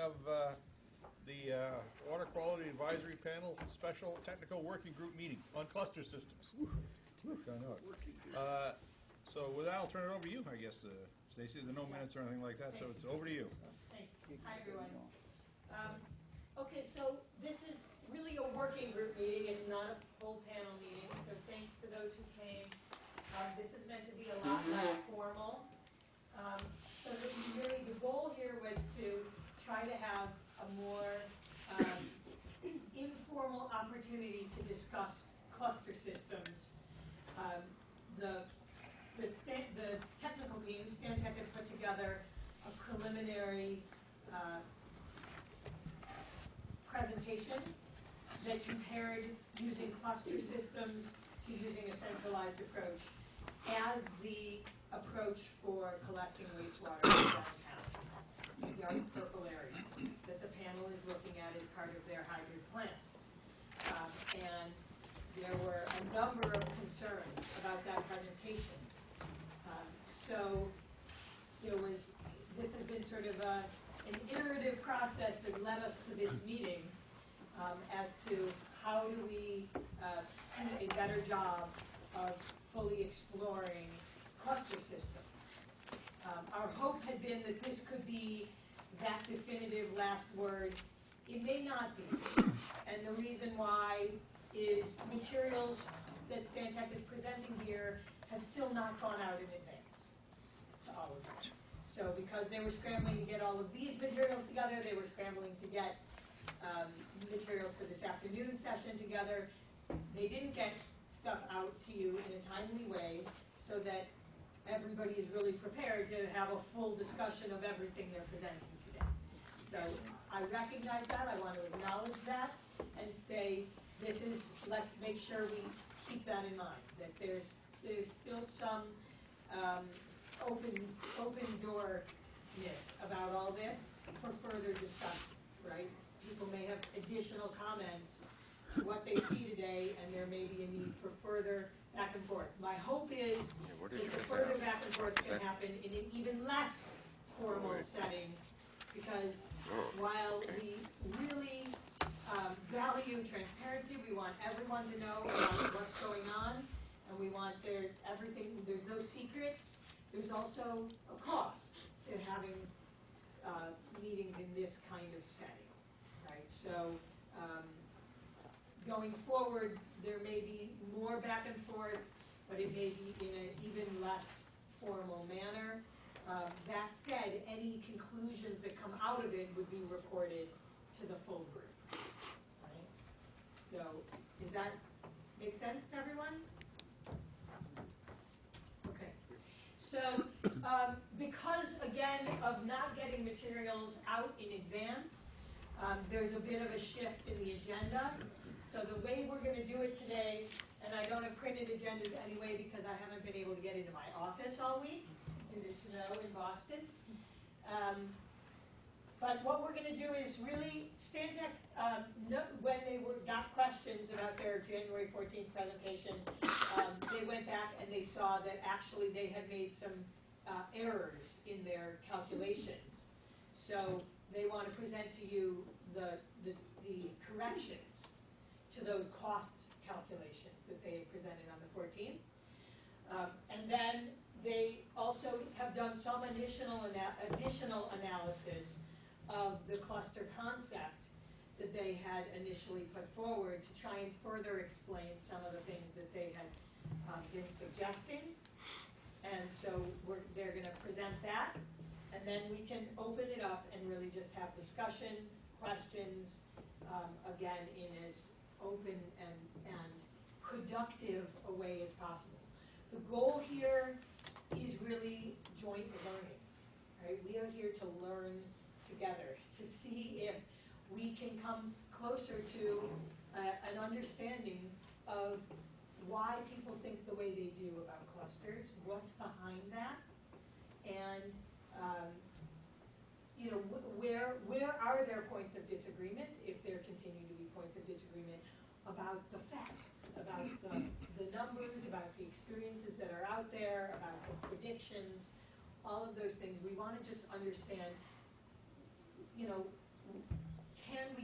have the Water Quality Advisory Panel Special Technical Working Group meeting on cluster systems. So with that, I'll turn it over to you, I guess, Stacy. There are no minutes or anything like that, so it's over to you. Thanks. Hi, everyone. Okay, so this is really a working group meeting. It's not a full panel meeting, so thanks to those who came. This is meant to be a lot less formal. So really the goal here was to try to have a more informal opportunity to discuss cluster systems. The technical team, Stantec, has put together a preliminary presentation that compared using cluster systems to using a centralized approach as the approach for collecting wastewater in downtown. These are the purple areas that the panel is looking at as part of their hybrid plan. And there were a number of concerns about that presentation. So this has been sort of an iterative process that led us to this meeting as to how do we do a better job of fully exploring cluster systems. Our hope had been that this could be that definitive last word. It may not be. And the reason why is materials that Stantec is presenting here have still not gone out in advance to all of them. So because they were scrambling to get all of these materials together, they were scrambling to get materials for this afternoon session together. They didn't get stuff out to you in a timely way so that everybody is really prepared to have a full discussion of everything they're presenting today. So I recognize that, I want to acknowledge that, and say let's make sure we keep that in mind, that there's still some open doorness about all this for further discussion, right? People may have additional comments to what they see today, and there may be a need for further back and forth. My hope is that the further back and forth can happen in an even less formal setting, because while we really value transparency, we want everyone to know about what's going on, and we want there's no secrets. There's also a cost to having meetings in this kind of setting, right? So going forward, there may be more back and forth, but it may be in an even less formal manner. That said, any conclusions that come out of it would be reported to the full group, right? So does that make sense to everyone? Okay. So because, again, of not getting materials out in advance, there's a bit of a shift in the agenda. So the way we're going to do it today, and I don't have printed agendas anyway because I haven't been able to get into my office all week due to snow in Boston. But what we're going to do is really, Stantec, when they got questions about their January 14th presentation, they went back and they saw that actually they had made some errors in their calculations. So they want to present to you the corrections to those cost calculations that they presented on the 14th. And then they also have done some additional analysis of the cluster concept that they had initially put forward to try and further explain some of the things that they had been suggesting. And so they're going to present that, and then we can open it up and really just have discussion, questions, again, in as open and productive a way as possible. The goal here is really joint learning, right? We are here to learn together, to see if we can come closer to an understanding of why people think the way they do about clusters, what's behind that, and where are there points of disagreement, if there continue to be points of disagreement, about the facts, about the numbers, about the experiences that are out there, about the predictions, all of those things. We want to just understand,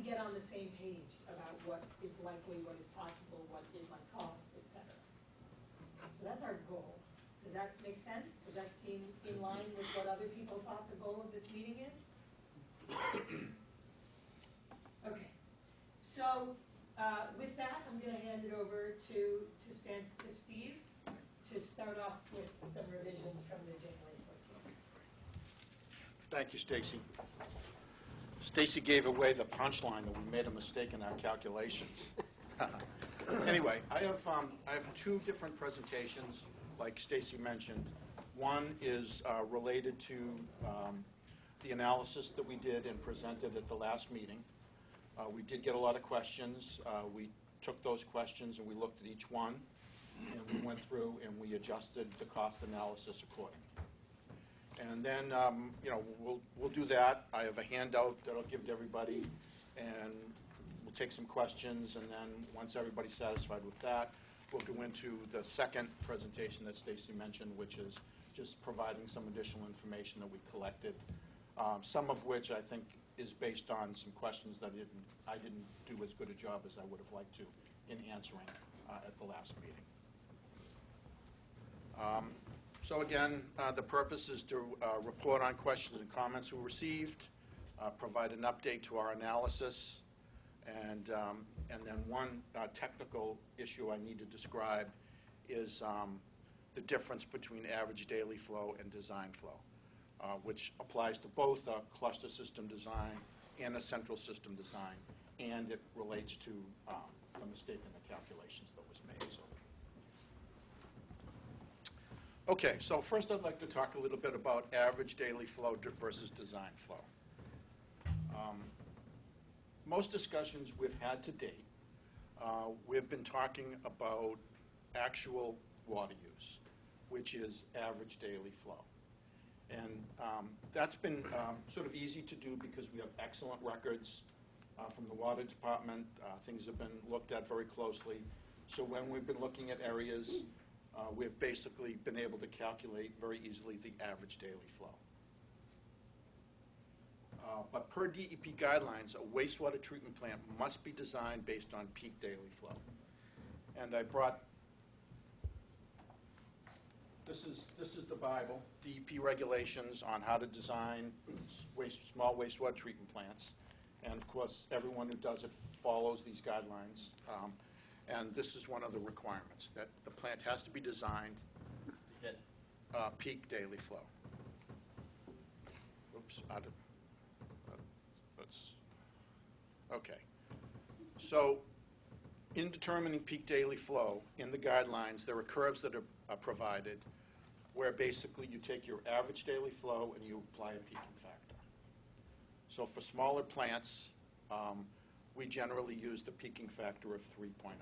we get on the same page about what is likely, what is possible, what it might cost, et cetera. So that's our goal. Does that make sense? Does that seem in line with what other people thought the goal of this meeting is? Okay. So with that, I'm going to hand it over to Steve to start off with some revisions from the January 14th. Thank you, Stacy. Stacy gave away the punchline that we made a mistake in our calculations. Anyway, I have two different presentations, like Stacy mentioned. One is related to the analysis that we did and presented at the last meeting. We did get a lot of questions. We took those questions and we looked at each one, and we went through and we adjusted the cost analysis accordingly. And then, we'll do that. I have a handout that I'll give to everybody, and we'll take some questions, and then once everybody's satisfied with that, we'll go into the second presentation that Stacy mentioned, which is just providing some additional information that we collected, some of which I think is based on some questions that I didn't do as good a job as I would have liked to in answering at the last meeting. So again, the purpose is to report on questions and comments we received, provide an update to our analysis, and then one technical issue I need to describe is the difference between average daily flow and design flow, which applies to both a cluster system design and a central system design, and it relates to a mistake in the calculations that was made. So. Okay, so first I'd like to talk a little bit about average daily flow versus design flow. Most discussions we've had to date, we've been talking about actual water use, which is average daily flow. And that's been sort of easy to do because we have excellent records from the water department. Things have been looked at very closely. So when we've been looking at areas, we've basically been able to calculate very easily the average daily flow. But per DEP guidelines, a wastewater treatment plant must be designed based on peak daily flow. And I brought, this is the Bible, DEP regulations on how to design small wastewater treatment plants. And of course, everyone who does it follows these guidelines. And this is one of the requirements, that the plant has to be designed to hit peak daily flow. Oops, okay. So in determining peak daily flow, in the guidelines, there are curves that are provided where basically you take your average daily flow and you apply a peaking factor. So for smaller plants, we generally use the peaking factor of 3.0.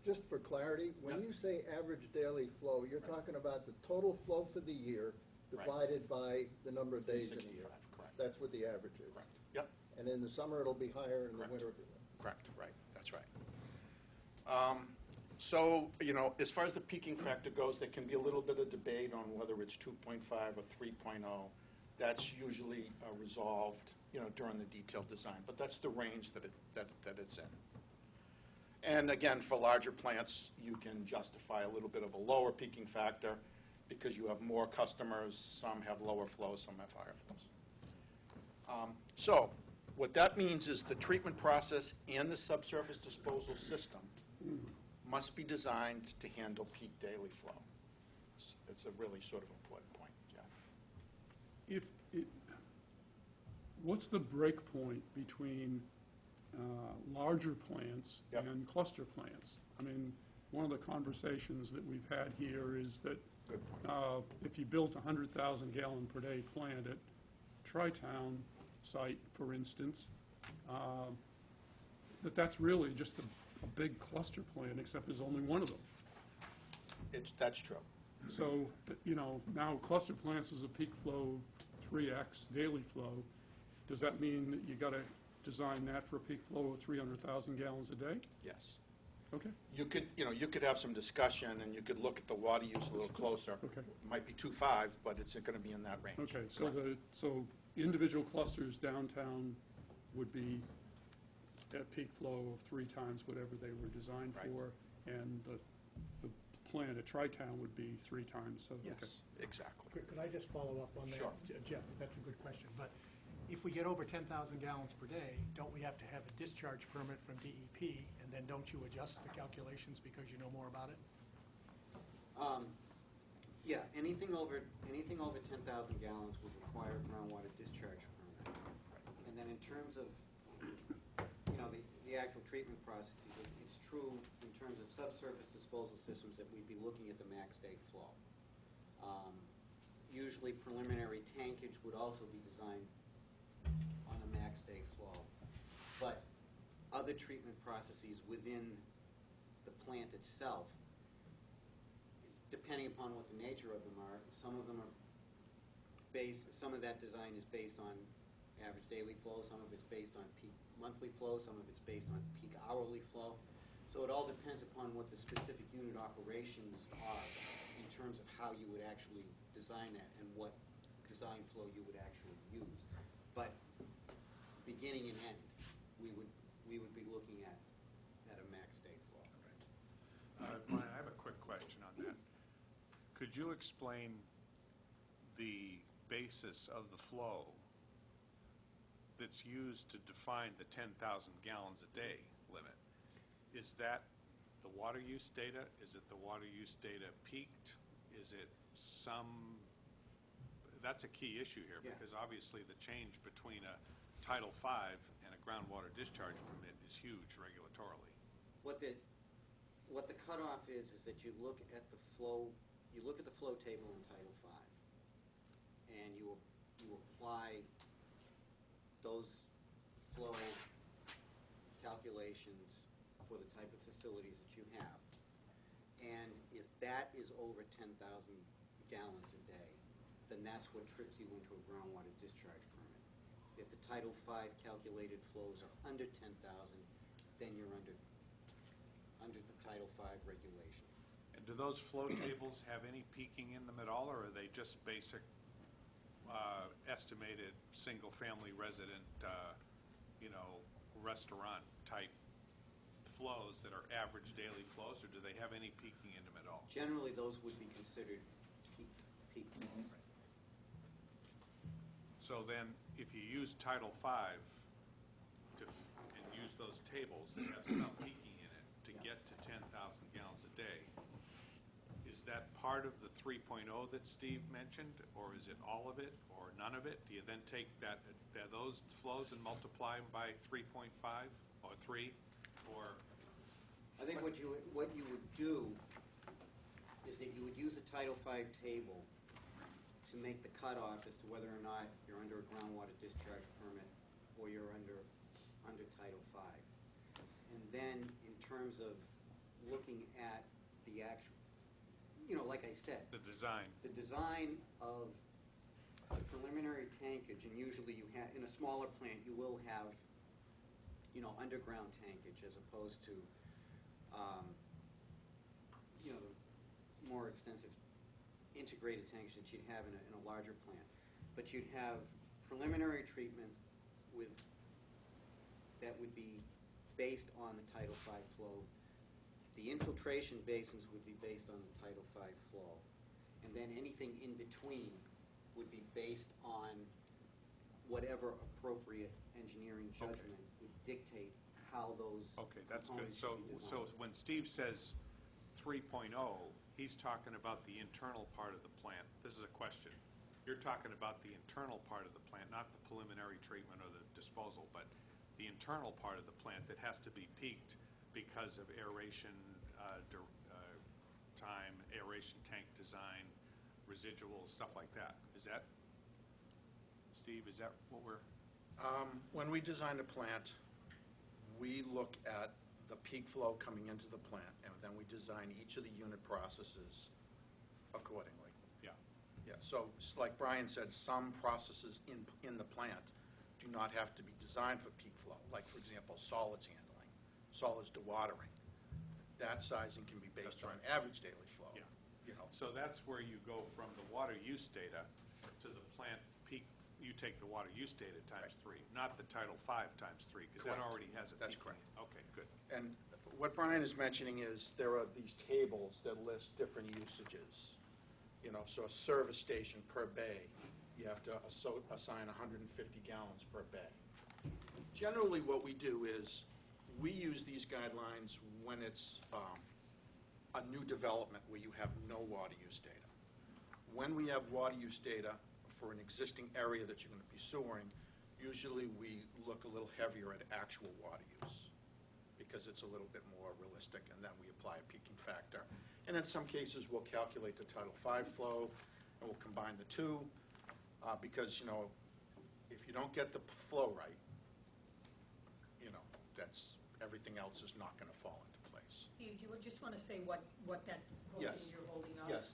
Just for clarity, when you say average daily flow, you're talking about the total flow for the year divided by the number of days in a year. Correct. That's what the average is. Correct. Yep. And in the summer it'll be higher, and in the winter it'll be lower. Correct. Right. That's right. So, as far as the peaking factor goes, there can be a little bit of debate on whether it's 2.5 or 3.0. That's usually resolved, during the detailed design. But that's the range that it's in. And again, for larger plants, you can justify a little bit of a lower peaking factor because you have more customers. Some have lower flows, some have higher flows. So what that means is the treatment process and the subsurface disposal system must be designed to handle peak daily flow. It's a really sort of important point, Jeff. What's the break point between larger plants and cluster plants? I mean, one of the conversations that we've had here is that if you built a 100,000 gallon per day plant at Tri-Town site, for instance, that's really just a big cluster plant, except there's only one of them. That's true. So, now cluster plants is a peak flow 3x daily flow. Does that mean that you got to design that for a peak flow of 300,000 gallons a day? Yes. Okay. You could have some discussion, and you could look at the water use a little closer. Okay. It might be 2.5, but it's going to be in that range. Okay. So individual clusters downtown would be at peak flow of 3 times whatever they were designed Right. for, and the plant at Tri-Town would be 3 times, so. okay. Yes, exactly. Could I just follow up on that? Sure. Jeff, that's a good question, but if we get over 10,000 gallons per day, don't we have to have a discharge permit from DEP, and then don't you adjust the calculations because you know more about it? Yeah, anything over 10,000 gallons would require a groundwater discharge permit. And then in terms of, the actual treatment processes, it's true in terms of subsurface disposal systems that we'd be looking at the max day flow. Usually preliminary tankage would also be designed on a max day flow. But other treatment processes within the plant itself, depending upon what the nature of them are, some of that design is based on average daily flow, some of it's based on peak monthly flow, some of it's based on peak hourly flow. So it all depends upon what the specific unit operations are in terms of how you would actually design that and what design flow you would actually use. But beginning and end, we would be looking at a max day flow. Brian, I have a quick question on that. Could you explain the basis of the flow that's used to define the 10,000 gallons a day limit? Is that the water use data? Is it the water use data peaked? Is it that's a key issue here, Yeah. because obviously the change between a Title V and a groundwater discharge permit is huge regulatorily. What the cutoff is that you look at the flow table in Title V, and you apply those flow calculations for the type of facilities that you have. And if that is over 10,000 gallons a day, then that's what trips you into a groundwater discharge permit. If the Title V calculated flows are under 10,000, then you're under the Title V regulations. And do those flow tables have any peaking in them at all, or are they just basic estimated single-family resident, restaurant-type flows that are average daily flows, or do they have any peaking in them at all? Generally, those would be considered peak flows. So then, if you use Title V and use those tables that have some peaking in it to get to 10,000 gallons a day, is that part of the 3.0 that Steve mentioned, or is it all of it, or none of it? Do you then take those flows and multiply them by 3.5 or 3, or? I think what you would do is that you would use a Title V table to make the cutoff as to whether or not you're under a groundwater discharge permit or you're under Title V. And then in terms of looking at the actual, like I said, The design. the design of the preliminary tankage, and usually you have, in a smaller plant, you will have, underground tankage as opposed to, more extensive integrated tankage that you'd have in a larger plant. But you'd have preliminary treatment that would be based on the Title V flow. The infiltration basins would be based on the Title V flow. And then anything in between would be based on whatever appropriate engineering judgment would dictate how those Okay, that's good. components So, should be so designed. when Steve says 3.0, he's talking about the internal part of the plant. This is a question. You're talking about the internal part of the plant, not the preliminary treatment or the disposal, but the internal part of the plant that has to be peaked because of aeration time, aeration tank design, residuals, stuff like that. Is that, Steve, is that what we're? When we design a plant, we look at the peak flow coming into the plant, and then we design each of the unit processes accordingly. Yeah. Yeah, so like Brian said, some processes in the plant do not have to be designed for peak flow, like, for example, solids handling, solids dewatering. That sizing can be based on average daily flow. Yeah. You know, So that's where you go from the water use data to the plant peak you take the water use data times 3, not the Title V times 3, because that Correct. already has a That's peak. correct. Okay, good. And what Brian is mentioning is there are these tables that list different usages. You know, so a service station per bay, you have to assign 150 gallons per bay. Generally, what we do is we use these guidelines when it's a new development where you have no water use data. When we have water use data for an existing area that you're going to be sewering, usually we look a little heavier at actual water use because it's a little bit more realistic, and then we apply a peaking factor. And in some cases, we'll calculate the Title V flow, and we'll combine the two, because, you know, if you don't get the flow right, you know, everything else is not going to fall into place. Steve, do you just want to say what that Yes. you're holding up? Yes,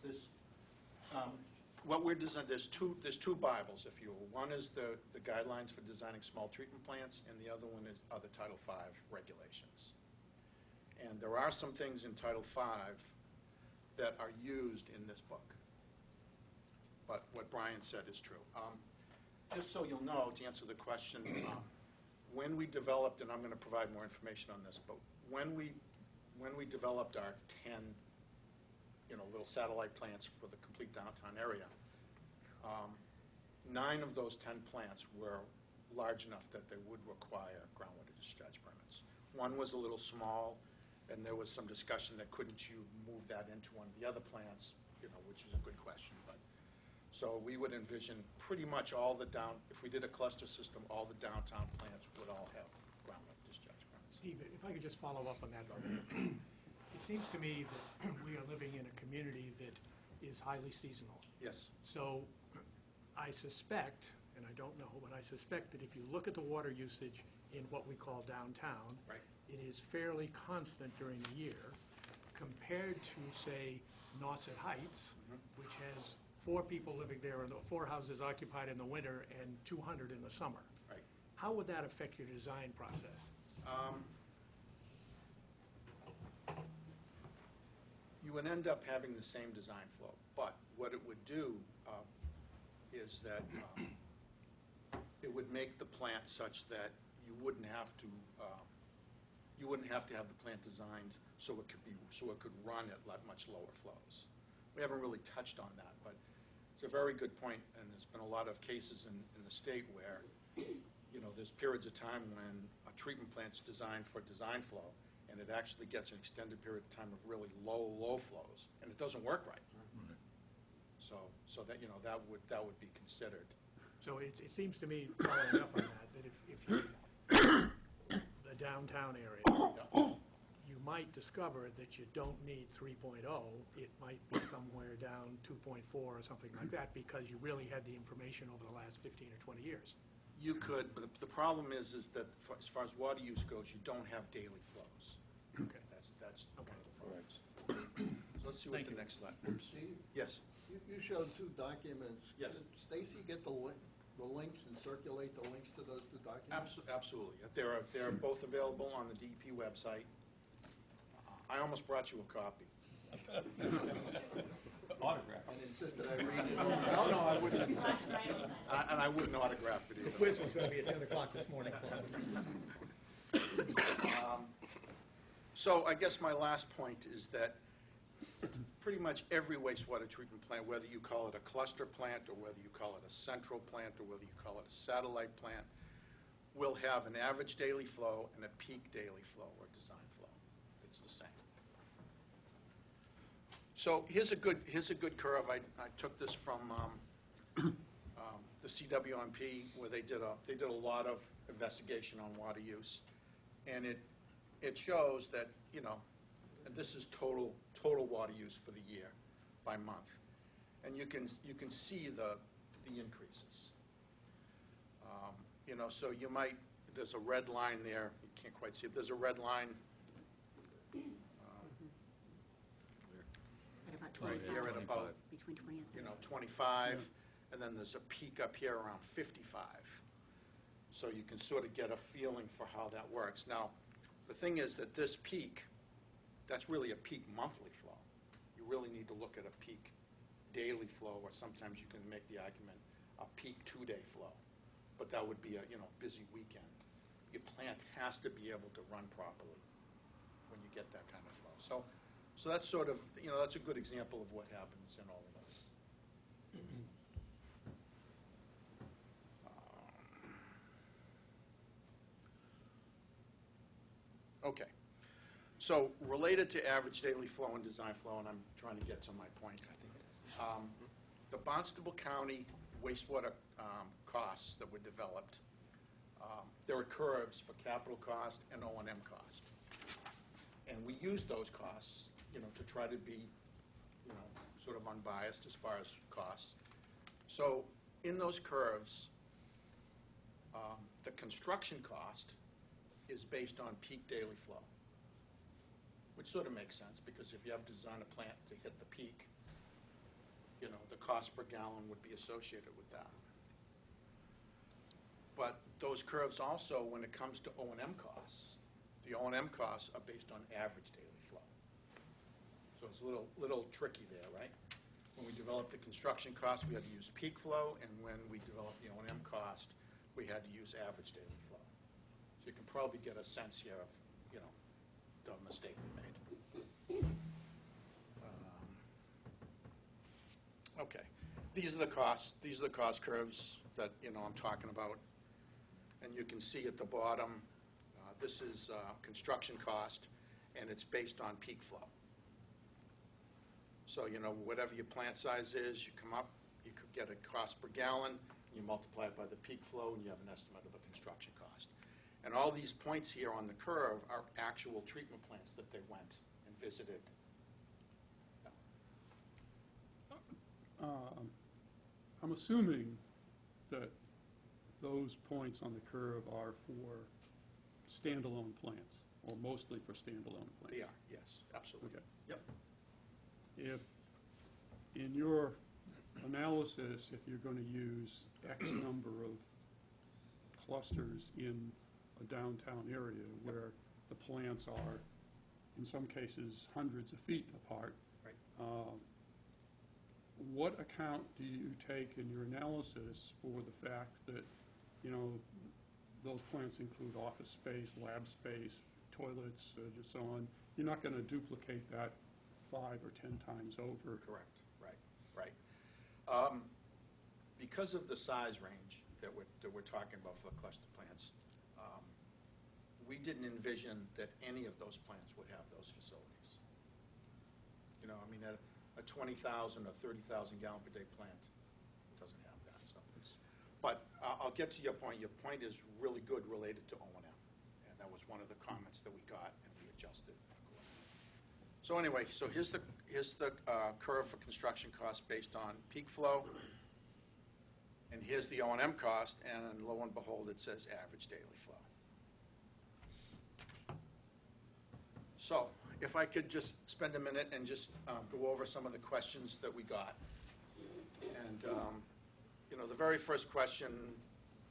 what we're designing, there's two Bibles, if you will. One is the guidelines for designing small treatment plants, and the other one are the Title V regulations. And there are some things in Title V that are used in this book. But what Brian said is true. Just so you'll know, to answer the question, when we developed, and I'm going to provide more information on this, but when we developed our 10 little satellite plants for the complete downtown area, 9 of those 10 plants were large enough that they would require groundwater discharge permits. One was a little small, and there was some discussion that couldn't you move that into one of the other plants, which is a good question. But so we would envision pretty much if we did a cluster system, all the downtown plants would all have groundwater discharge permits. Steve, if I could just follow up on that. It seems to me that we are living in a community that is highly seasonal. Yes. So I suspect, and I don't know, but I suspect that if you look at the water usage in what we call downtown, Right. it is fairly constant during the year compared to, say, Nauset Heights, which has 4 people living there and 4 houses occupied in the winter and 200 in the summer. Right. How would that affect your design process? You would end up having the same design flow, but what it would do is that it would make the plant such that you wouldn't have to have the plant designed so it could run at much lower flows. We haven't really touched on that, but it's a very good point, and there's been a lot of cases in the state where there's periods of time when a treatment plant's designed for design flow, and it actually gets an extended period of time of really low flows, and it doesn't work right. So that that would be considered. So it seems to me, following up on that, that if you, the downtown area, you might discover that you don't need 3.0. It might be somewhere down 2.4 or something like that because you really had the information over the last 15 or 20 years. You could, but the problem is that as far as water use goes, you don't have daily flows. Okay. That's one Okay. of the problems. So let's see what the next slide. Steve, Yes. you showed 2 documents. Yes. Did Stacy get the links and circulate the links to those 2 documents? Absolutely. They're both available on the DEP website. I almost brought you a copy. Autograph. And insisted I read it. No, I wouldn't insist. And I wouldn't autograph it either. The quiz was going to be at 10 o'clock this morning. So I guess my last point is that pretty much every wastewater treatment plant, whether you call it a cluster plant or whether you call it a central plant or whether you call it a satellite plant, will have an average daily flow and a peak daily flow or design flow. It's the same. So here's a good curve. I took this from the CWMP, where they did a lot of investigation on water use, and it shows that and this is total water use for the year by month, and you can see the increases. So there's a red line there. You can't quite see it. There's a red line. At about Right 25. here at about, Between 20 and 30. 25, and then there's a peak up here around 55. So you can sort of get a feeling for how that works. Now, the thing is that this peak, that's really a peak monthly flow. You really need to look at a peak daily flow, or sometimes you can make the argument a peak two-day flow, but that would be a, busy weekend. Your plant has to be able to run properly when you get that kind of flow. So that's sort of, that's a good example of what happens in all of this. Okay. So related to average daily flow and design flow, and I'm trying to get to my point, I think. The Barnstable County wastewater costs that were developed, there are curves for capital cost and O&M cost. And we use those costs, to try to be, sort of unbiased as far as costs. So in those curves, the construction cost is based on peak daily flow, which sort of makes sense, because if you have to design a plant to hit the peak, the cost per gallon would be associated with that. But those curves also, when it comes to O&M costs, the O&M costs are based on average daily flow. So it's a little tricky there, right? When we developed the construction cost, we had to use peak flow, and when we developed the O&M cost, we had to use average daily flow. So you can probably get a sense here of, the mistake we made. Okay, these are the costs. These are the cost curves that I'm talking about, and you can see at the bottom. This is construction cost, and it's based on peak flow. So whatever your plant size is, you come up, you could get a cost per gallon, you multiply it by the peak flow, and you have an estimate of a construction cost. And all these points here on the curve are actual treatment plants that they went and visited. I'm assuming that those points on the curve are for standalone plants, or mostly for standalone plants. They are, yes, absolutely. Okay. Yep. If, in your analysis, if you're going to use X number of clusters in a downtown area where the plants are, in some cases, hundreds of feet apart, Right. What account do you take in your analysis for the fact that, those plants include office space, lab space, toilets, and so on? You're not going to duplicate that 5 or 10 times over. Correct, right. Because of the size range that we're talking about for the cluster plants, we didn't envision that any of those plants would have those facilities. A 20,000 or 30,000 gallon per day plant doesn't have that. So but I'll get to your point. Your point is really good related to O&M, and that was one of the comments that we got, and we adjusted. So anyway, here's the curve for construction costs based on peak flow, and here's the O&M cost, and lo and behold, it says average daily flow. So if I could just spend a minute and just go over some of the questions that we got. And, the very first question,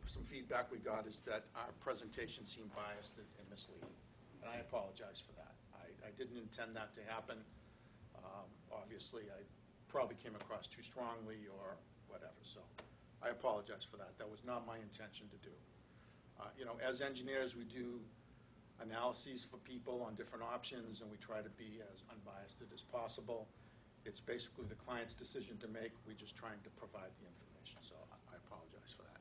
some feedback we got is that our presentation seemed biased and misleading. And I apologize for that. I didn't intend that to happen. Obviously, I probably came across too strongly or whatever. So I apologize for that. That was not my intention to do. As engineers, we do analyses for people on different options, and we try to be as unbiased as possible. It's basically the client's decision to make. We're just trying to provide the information, so I apologize for that.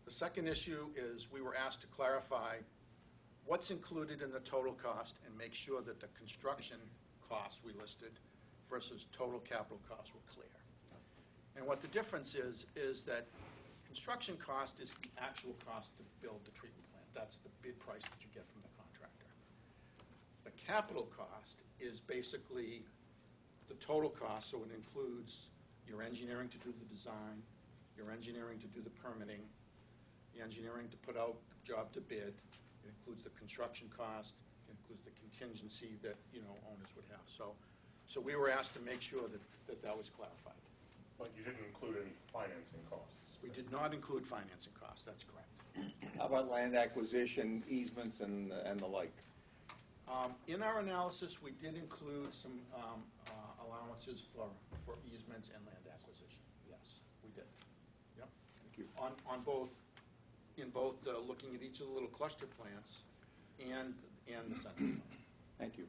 The second issue is we were asked to clarify what's included in the total cost and make sure that the construction costs we listed versus total capital costs were clear. And what the difference is that construction cost is the actual cost to build the treatment plant. That's the bid price that you get from the contractor. The capital cost is basically the total cost, so it includes your engineering to do the design, your engineering to do the permitting, the engineering to put out the job to bid. It includes the construction cost. It includes the contingency that owners would have. So we were asked to make sure that was clarified. But you didn't include any financing costs? We did not include financing costs. That's correct. How about land acquisition, easements, and the like? In our analysis, we did include some allowances for easements and land acquisition. Yes, we did. Yep. you. on both, in both looking at each of the little cluster plants and the central plant. Thank you.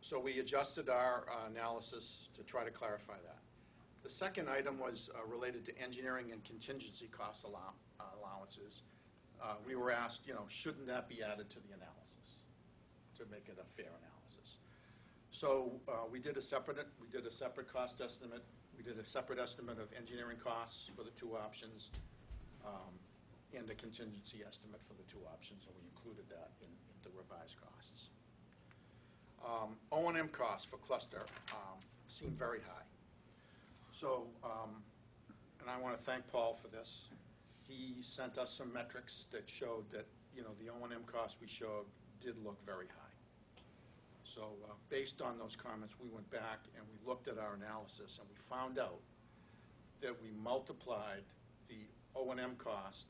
So we adjusted our analysis to try to clarify that. The second item was related to engineering and contingency cost allowances. We were asked, shouldn't that be added to the analysis to make it a fair analysis? So we did a separate cost estimate. We did a separate estimate of engineering costs for the two options and a contingency estimate for the two options, and we included that in the revised costs. O&M costs for cluster seem very high. So, and I want to thank Paul for this. He sent us some metrics that showed that, the O&M costs we showed did look very high. So based on those comments, we went back and we looked at our analysis, and we found out that we multiplied the O&M cost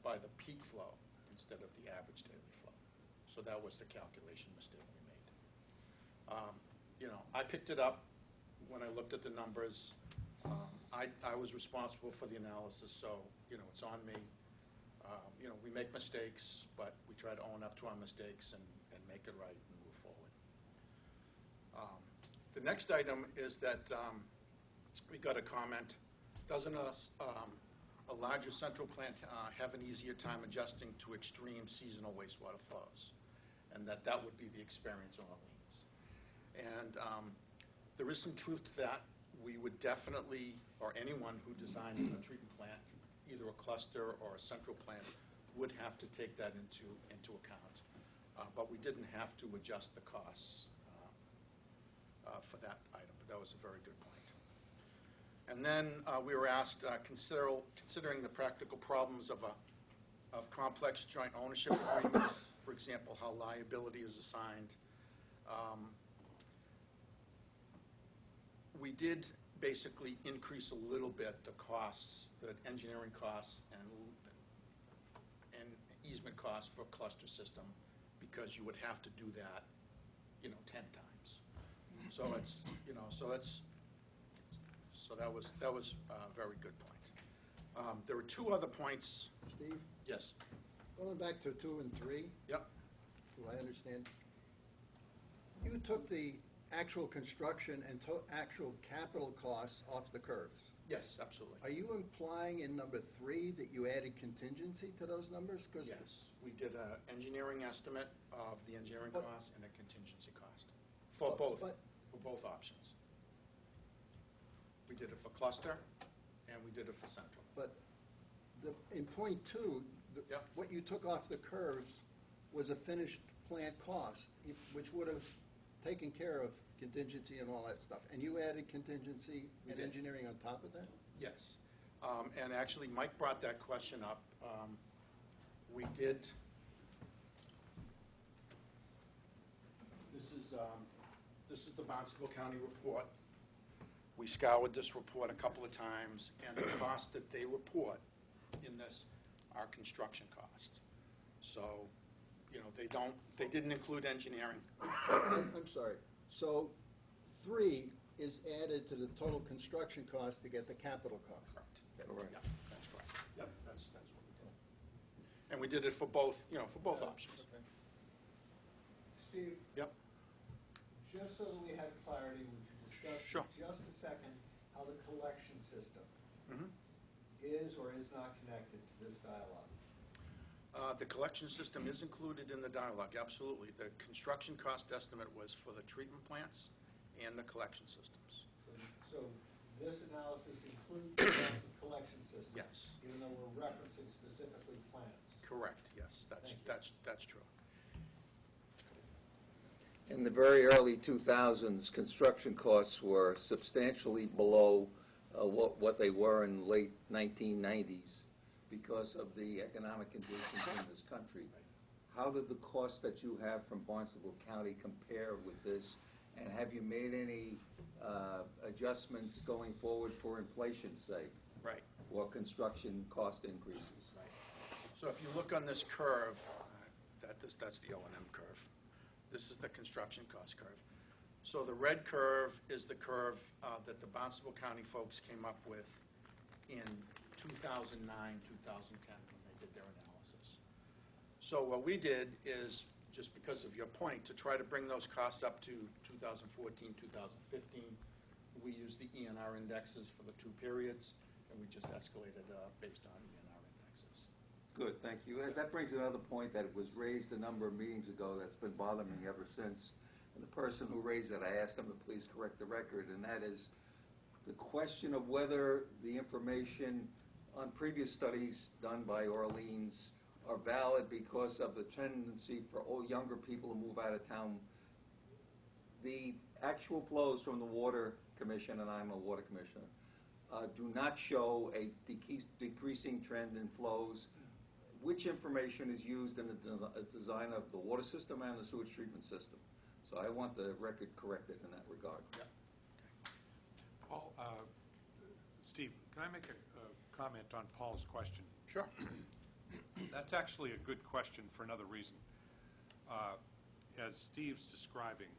by the peak flow instead of the average daily flow. So that was the calculation mistake we made. I picked it up when I looked at the numbers. I was responsible for the analysis, so it's on me. We make mistakes, but we try to own up to our mistakes and make it right and move forward. The next item is that we got a comment, doesn't a larger central plant have an easier time adjusting to extreme seasonal wastewater flows? And that would be the experience on Orleans. And there is some truth to that. We would definitely, or anyone who designed a treatment plant, either a cluster or a central plant, would have to take that into account. But we didn't have to adjust the costs for that item, but that was a very good point. And then we were asked, considering the practical problems of complex joint ownership agreements, for example, how liability is assigned, we did basically increase a little bit the costs, the engineering costs and easement costs for a cluster system, because you would have to do that, 10 times. So that was a very good point. There were two other points. Steve, Yes. going back to 2 and 3, Yep. do I understand? You took the actual construction and actual capital costs off the curves. Yes, absolutely. Are you implying in number 3 that you added contingency to those numbers? 'Cause Yes, we did an engineering estimate of the engineering cost and a contingency cost for both options. We did it for cluster and we did it for central. But in point 2, Yep. what you took off the curves was a finished plant cost, which would have taken care of contingency and all that stuff. And you added contingency and did. engineering on top of that? Yes. And actually, Mike brought that question up. We did, this is the Barnstable County report. We scoured this report a couple of times, and the costs that they report in this are construction costs. So, they didn't include engineering. I'm sorry. So 3 is added to the total construction cost to get the capital cost? Correct. Yeah, that's correct. Yep, that's what we did. And we did it for both, for both options. Okay. Steve, Yep. just so that we have clarity, would you discuss Sure. in just a second how the collection system Mhm. is or is not connected to this dialogue? The collection system is included in the dialogue, absolutely. The construction cost estimate was for the treatment plants and the collection systems. So this analysis includes the collection system? Yes. Even though we're referencing specifically plants? Correct, yes, Thank you. that's true. In the very early 2000s, construction costs were substantially below what they were in the late 1990s because of the economic conditions in this country. How did the costs that you have from Barnstable County compare with this? And have you made any adjustments going forward for inflation's sake? Right. Or construction cost increases? So if you look on this curve, that's the O&M curve. This is the construction cost curve. So the red curve is the curve that the Barnstable County folks came up with in 2009, 2010, when they did their analysis. So what we did is, just because of your point, to try to bring those costs up to 2014, 2015, we used the ENR indexes for the 2 periods, and we just escalated based on ENR indexes. Good, thank you. That brings another point that was raised a number of meetings ago that's been bothering me ever since. And the person who raised it, I asked them to please correct the record, and that is the question of whether the information on previous studies done by Orleans are valid because of the tendency for all younger people to move out of town. The actual flows from the Water Commission, and I'm a water commissioner, do not show a decreasing trend in flows. Which information is used in the design of the water system and the sewage treatment system? So I want the record corrected in that regard. Yeah. Paul, Steve, can I make a comment on Paul's question? Sure. That's actually a good question for another reason. As Steve's describing,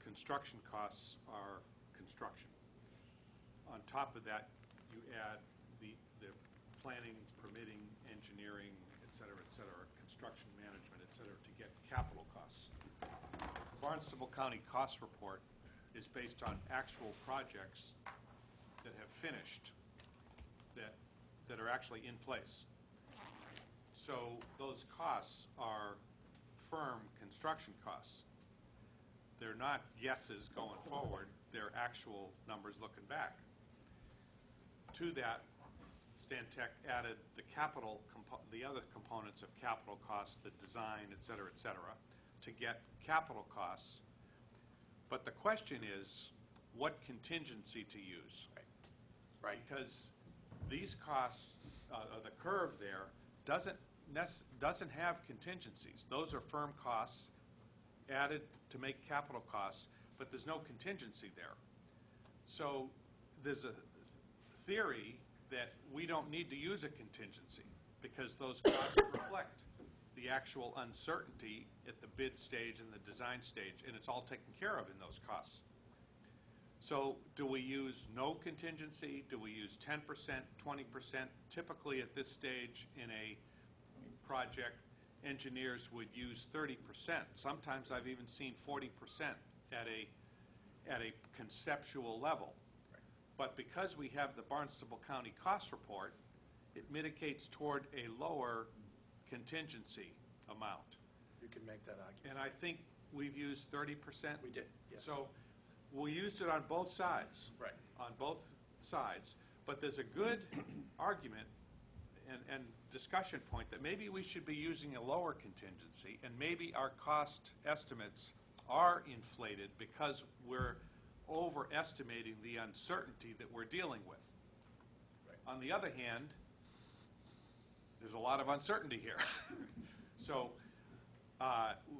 construction costs are construction. On top of that, you add the planning, permitting, engineering, et cetera, construction management, et cetera, to get capital costs. Barnstable County Cost Report is based on actual projects that have finished, that are actually in place. So those costs are firm construction costs. They're not guesses going forward, they're actual numbers looking back. To that, Stantec added the the other components of capital costs, the design, et cetera, to get capital costs. But the question is, what contingency to use? Right. Because these costs, the curve there, doesn't have contingencies. Those are firm costs added to make capital costs, but there's no contingency there. So there's a theory that we don't need to use a contingency because those costs reflect the actual uncertainty at the bid stage and the design stage, and it's all taken care of in those costs. So do we use no contingency? Do we use 10%, 20%? Typically at this stage in a project, engineers would use 30%. Sometimes I've even seen 40% at a conceptual level. But because we have the Barnstable County Cost Report, it mitigates toward a lower contingency amount. You can make that argument. And I think we've used 30%. We did, yes. So we used it on both sides. Right. On both sides. But there's a good argument and discussion point that maybe we should be using a lower contingency, and maybe our cost estimates are inflated because we're overestimating the uncertainty that we're dealing with. Right. On the other hand, there's a lot of uncertainty here. So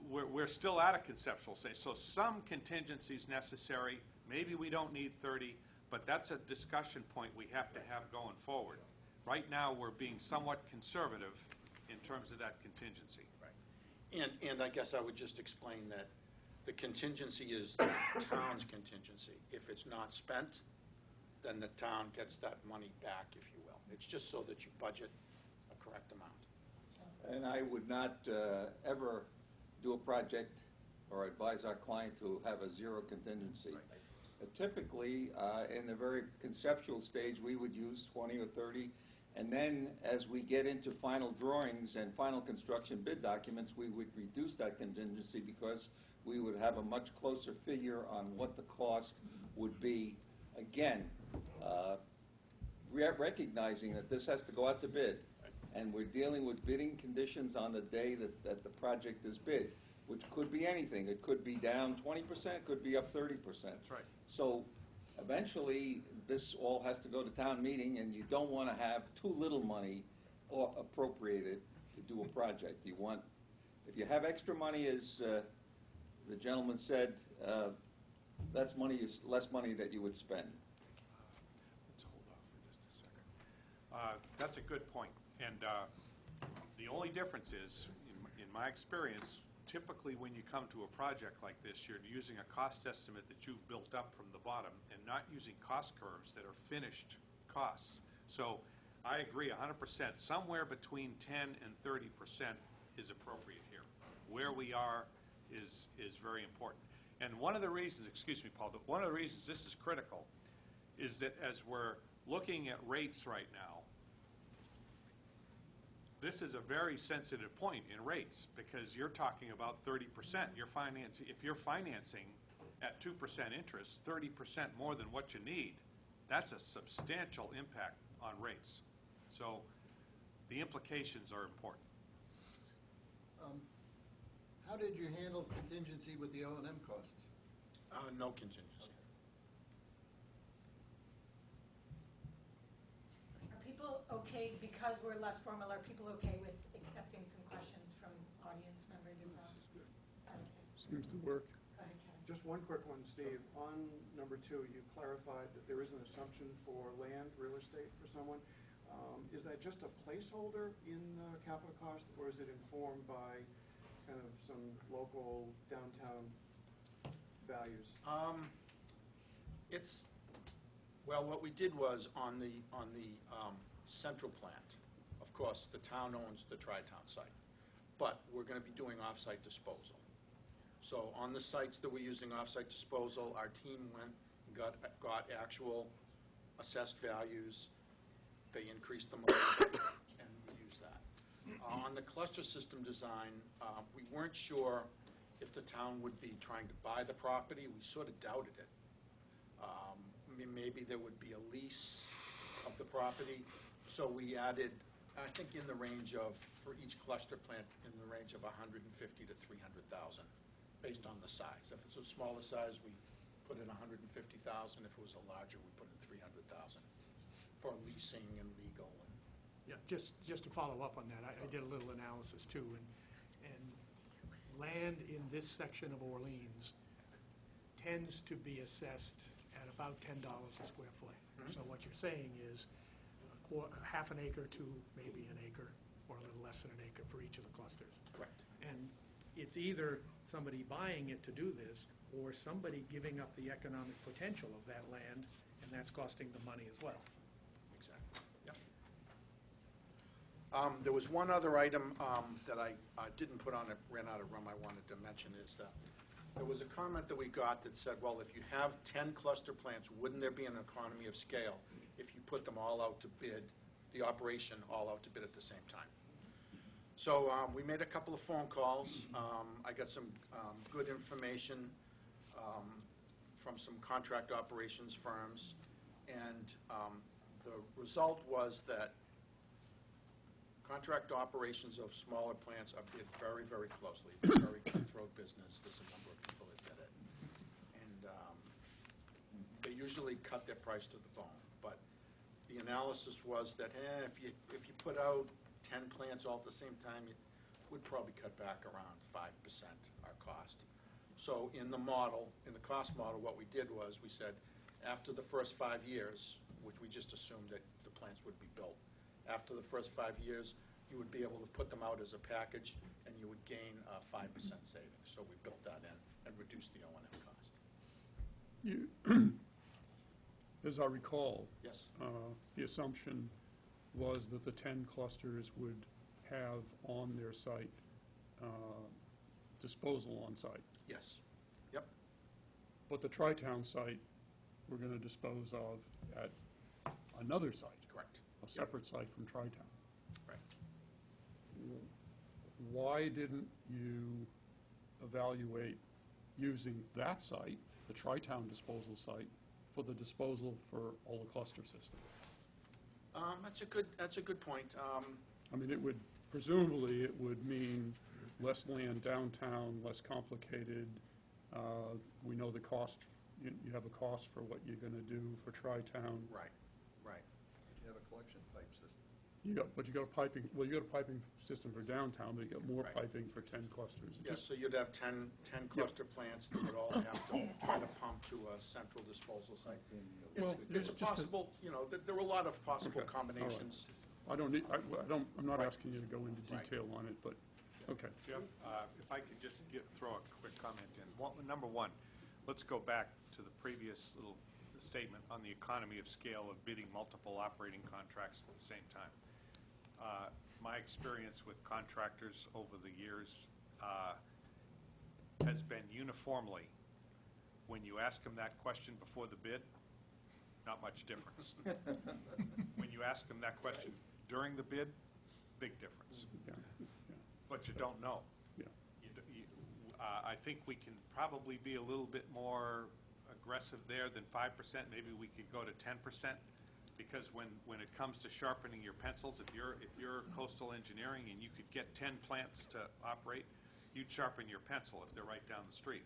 we're still at a conceptual stage. So some contingency is necessary. Maybe we don't need 30, but that's a discussion point we have to have going forward. Right now, we're being somewhat conservative in terms of that contingency. Right. And I guess I would just explain that the contingency is the town's contingency. If it's not spent, then the town gets that money back, if you will. It's just so that you budget a correct amount. And I would not ever do a project or advise our client to have a zero contingency. Right. Typically, in the very conceptual stage, we would use 20 or 30, and then as we get into final drawings and final construction bid documents, we would reduce that contingency because we would have a much closer figure on what the cost would be. Again, recognizing that this has to go out to bid, and we're dealing with bidding conditions on the day that the project is bid, which could be anything. It could be down 20%, could be up 30%. That's right. So eventually, this all has to go to town meeting, and you don't want to have too little money appropriated to do a project. You want, if you have extra money, as the gentleman said, that's money is less money that you would spend. Let's hold off for just a second. That's a good point. And the only difference is, in my experience, typically when you come to a project like this, you're using a cost estimate that you've built up from the bottom and not using cost curves that are finished costs. So I agree 100%. Somewhere between 10 and 30% is appropriate here. Where we are is very important. And one of the reasons, excuse me, Paul, but one of the reasons this is critical is that as we're looking at rates right now, this is a very sensitive point in rates because you're talking about 30%. If you're financing at 2% interest, 30% more than what you need, that's a substantial impact on rates. So the implications are important. How did you handle contingency with the O&M costs? No contingency. Are people okay, because we're less formal, are people okay with accepting some questions from audience members as well? Okay. Seems to work. Go ahead, Kevin. Just one quick one, Steve. On number 2, you clarified that there is an assumption for land, real estate for someone. Is that just a placeholder in the capital cost, or is it informed by kind of some local downtown values? Well, what we did was on the central plant, of course, the town owns the Tri-Town site, but we're going to be doing off-site disposal. So on the sites that we're using off-site disposal, our team went and got actual assessed values. They increased them a little bit, and we used that. On the cluster system design, we weren't sure if the town would be trying to buy the property. We sort of doubted it. Maybe there would be a lease of the property. So we added, I think in the range of, for each cluster plant, in the range of 150 to 300,000, based on the size. If it's a smaller size, we put in 150,000. If it was a larger, we put in 300,000 for leasing and legal. Yeah, just to follow up on that, I did a little analysis too, and land in this section of Orleans tends to be assessed at about $10 a square foot. Mm-hmm. So what you're saying is half an acre to maybe an acre, or a little less than an acre for each of the clusters. Correct. And it's either somebody buying it to do this, or somebody giving up the economic potential of that land, and that's costing the money as well. Exactly. Yep. There was one other item that I didn't put on it, ran out of room, I wanted to mention is that there was a comment that we got that said, well, if you have 10 cluster plants, wouldn't there be an economy of scale if you put them all out to bid, the operation all out to bid at the same time? So we made a couple of phone calls. I got some good information from some contract operations firms, and the result was that contract operations of smaller plants are bid very, very closely. It's a very cutthroat business. There's a number of people that did it. And they usually cut their price to the bone. But the analysis was that if you put out 10 plants all at the same time, it would probably cut back around 5% our cost. So in the model, in the cost model, what we did was we said after the first 5 years, which we just assumed that the plants would be built, after the first 5 years, you would be able to put them out as a package, and you would gain 5% savings. So we built that in and reduced the O&M cost. As I recall, Yes. the assumption was that the 10 clusters would have on their site disposal on site. Yes. Yep. But the Tri-Town site, we're going to dispose of at another site. Correct. A separate site from Tri-Town. Right. Why didn't you evaluate using that site, the Tri-Town disposal site, for the disposal for all the cluster system? That's a good point. I mean, it would, presumably, it would mean less land downtown, less complicated. We know the cost, you have a cost for what you're going to do for Tri-Town. Right. Right. You have a collection pipe system. But you got a piping, well, you got a piping system for downtown, but you got more Right. piping for 10 clusters. Yes, so you'd have 10 cluster plants that would all have to try to pump to a central disposal site. Well, It's a just a- possible, there were a lot of possible Okay, all right. combinations. I don't need, I'm not asking you to go into Right. detail on it, but Okay. Jeff, if I could just throw a quick comment in. Number one, let's go back to the previous little statement on the economy of scale of bidding multiple operating contracts at the same time. My experience with contractors over the years has been uniformly, when you ask them that question before the bid, not much difference. When you ask them that question during the bid, big difference. Yeah. But you don't know. Yeah. I think we can probably be a little bit more aggressive there than 5%. Maybe we could go to 10%, because when it comes to sharpening your pencils, if you're coastal engineering and you could get 10 plants to operate, you'd sharpen your pencil if they're right down the street.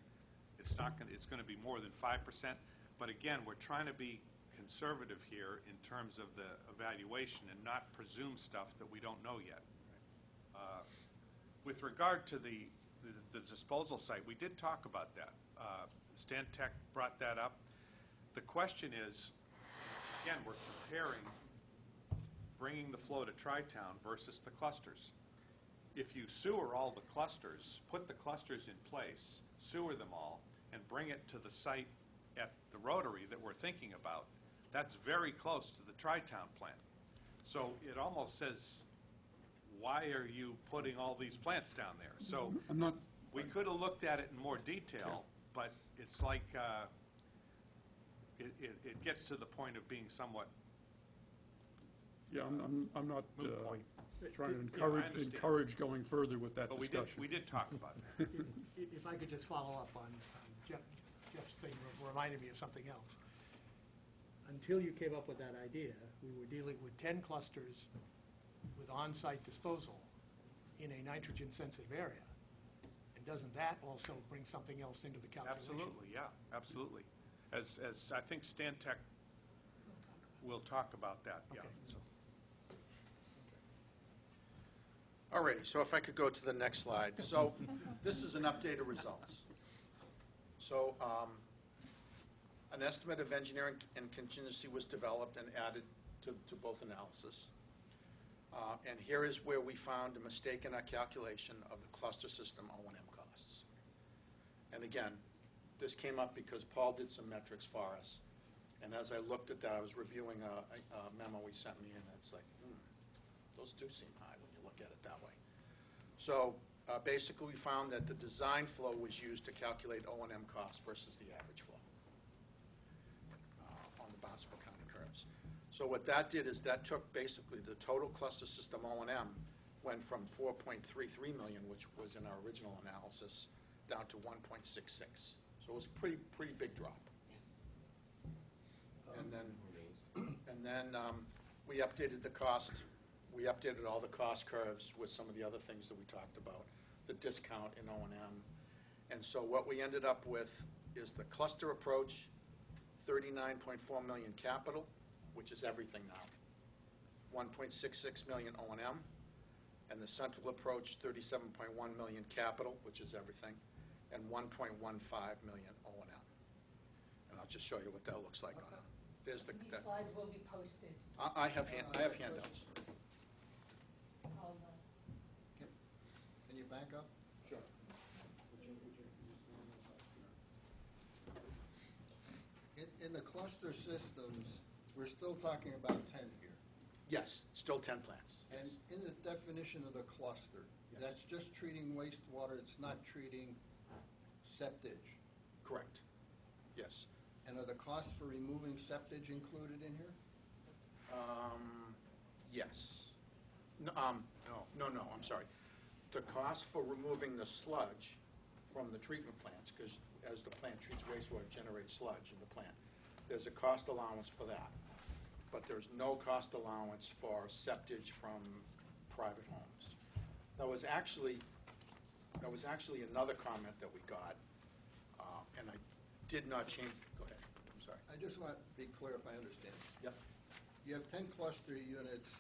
It's not going. It's going to be more than 5%. But again, we're trying to be conservative here in terms of the evaluation and not presume stuff that we don't know yet. With regard to the disposal site, we did talk about that. Stan Tech brought that up. The question is, again, we're comparing bringing the flow to Tri-Town versus the clusters. If you sewer all the clusters, put the clusters in place, sewer them all, and bring it to the site at the Rotary that we're thinking about, that's very close to the Tri-Town plant. So it almost says, why are you putting all these plants down there? So I'm not, we could have looked at it in more detail, but it's like it gets to the point of being somewhat yeah, I'm not moot point. trying to Yeah, I understand. encourage going further with that But discussion. we did talk about that. If I could just follow up on Jeff's thing, reminded me of something else. Until you came up with that idea, we were dealing with 10 clusters with on-site disposal in a nitrogen-sensitive area. And doesn't that also bring something else into the calculation? Absolutely, yeah, absolutely. As I think Stan Tech will talk about that, yeah. Okay. So. All righty, so if I could go to the next slide. So this is an update of results. So an estimate of engineering and contingency was developed and added to both analysis. And here is where we found a mistake in our calculation of the cluster system O&M costs. And again, this came up because Paul did some metrics for us. And as I looked at that, I was reviewing a memo he sent me, and it's like, those do seem high when you look at it that way. So basically, we found that the design flow was used to calculate O&M costs versus the average flow on the Bouncebrook County curves. So what that did is that took basically the total cluster system O&M went from 4.33 million, which was in our original analysis, down to 1.66. So it was a pretty big drop. And then we updated the cost. We updated all the cost curves with some of the other things that we talked about, the discount in O&M. And so what we ended up with is the cluster approach, 39.4 million capital, which is everything now, 1.66 million O&M, and the central approach, 37.1 million capital, which is everything, and 1.15 million O&M. And I'll just show you what that looks like on it. There's the. These slides will be posted. I have handouts. Can you back up? Sure. In the cluster systems, we're still talking about 10 here. Yes, still 10 plants. And in the definition of the cluster, that's just treating wastewater, it's not treating septage. Correct. Yes. And are the costs for removing septage included in here? Yes. No, I'm sorry. The cost for removing the sludge from the treatment plants, because as the plant treats wastewater, it generates sludge in the plant. There's a cost allowance for that. But there's no cost allowance for septage from private homes. That was actually another comment that we got, and I did not change. Go ahead. I'm sorry. I just want to be clear if I understand. Yep. You have 10 cluster units,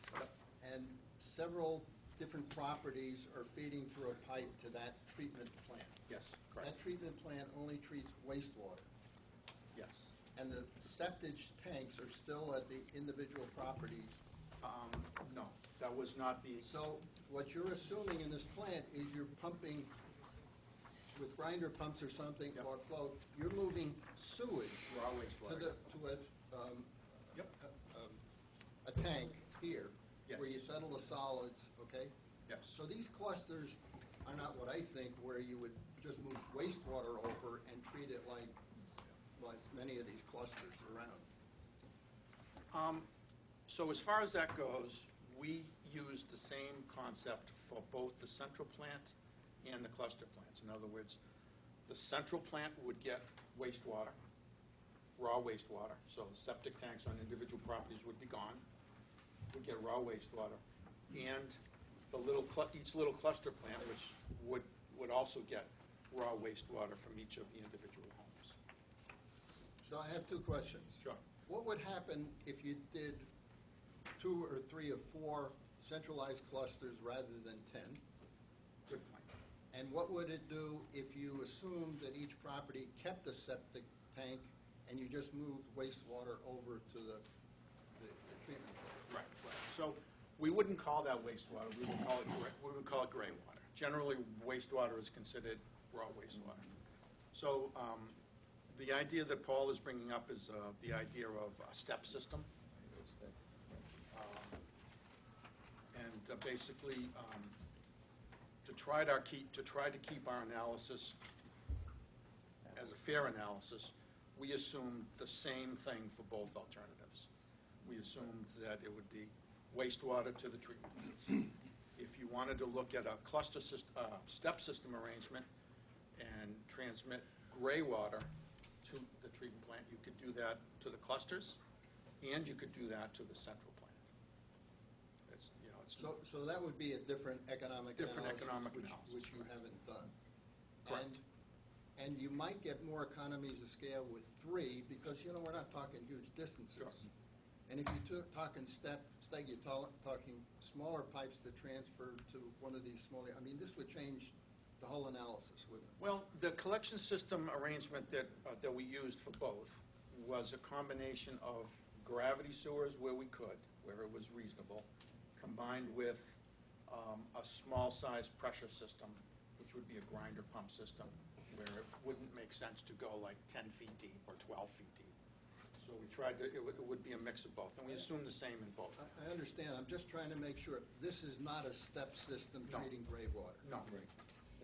and several different properties are feeding through a pipe to that treatment plant. Yes, correct. That treatment plant only treats wastewater. Yes. And the septage tanks are still at the individual properties. No, that That was not the, So what you're assuming in this plant is you're pumping with grinder pumps or something, Yep. or flow, you're moving sewage raw to wastewater. a, a tank here, where Yes. you settle the solids, okay? Yes. So these clusters are not what I think, where you would just move wastewater over and treat it like many of these clusters around. So as far as that goes, we used the same concept for both the central plant and the cluster plants. In other words, the central plant would get wastewater, raw wastewater, so the septic tanks on individual properties would be gone, would get raw wastewater, and the each little cluster plant, which would also get raw wastewater from each of the individual homes. So I have two questions. Sure. What would happen if you did 2 or 3 or 4 centralized clusters rather than 10? Good point. And what would it do if you assumed that each property kept a septic tank and you just moved wastewater over to the treatment plant? Right. So we wouldn't call that wastewater. We would call it gray water. Generally, wastewater is considered raw wastewater. So the idea that Paul is bringing up is the idea of a step system. And basically, to try to keep our analysis as a fair analysis, we assumed the same thing for both alternatives. We assumed that it would be wastewater to the treatment plants. If you wanted to look at a cluster step system arrangement and transmit gray water to the treatment plant, you could do that to the clusters, and you could do that to the central plant. So that would be a different economic analysis, analysis, which you haven't done. Correct. And you might get more economies of scale with 3 because, we're not talking huge distances. Sure. And if you're talking steg, you're talking smaller pipes that transfer to one of these smaller, this would change the whole analysis, wouldn't it? Well, the collection system arrangement that we used for both was a combination of gravity sewers where we could, where it was reasonable, combined with a small-size pressure system, which would be a grinder pump system, where it wouldn't make sense to go like 10 feet deep or 12 feet deep. So we tried to, it would be a mix of both, and we assumed the same in both. I understand. I'm just trying to make sure. This is not a step system No. treating gray water. No.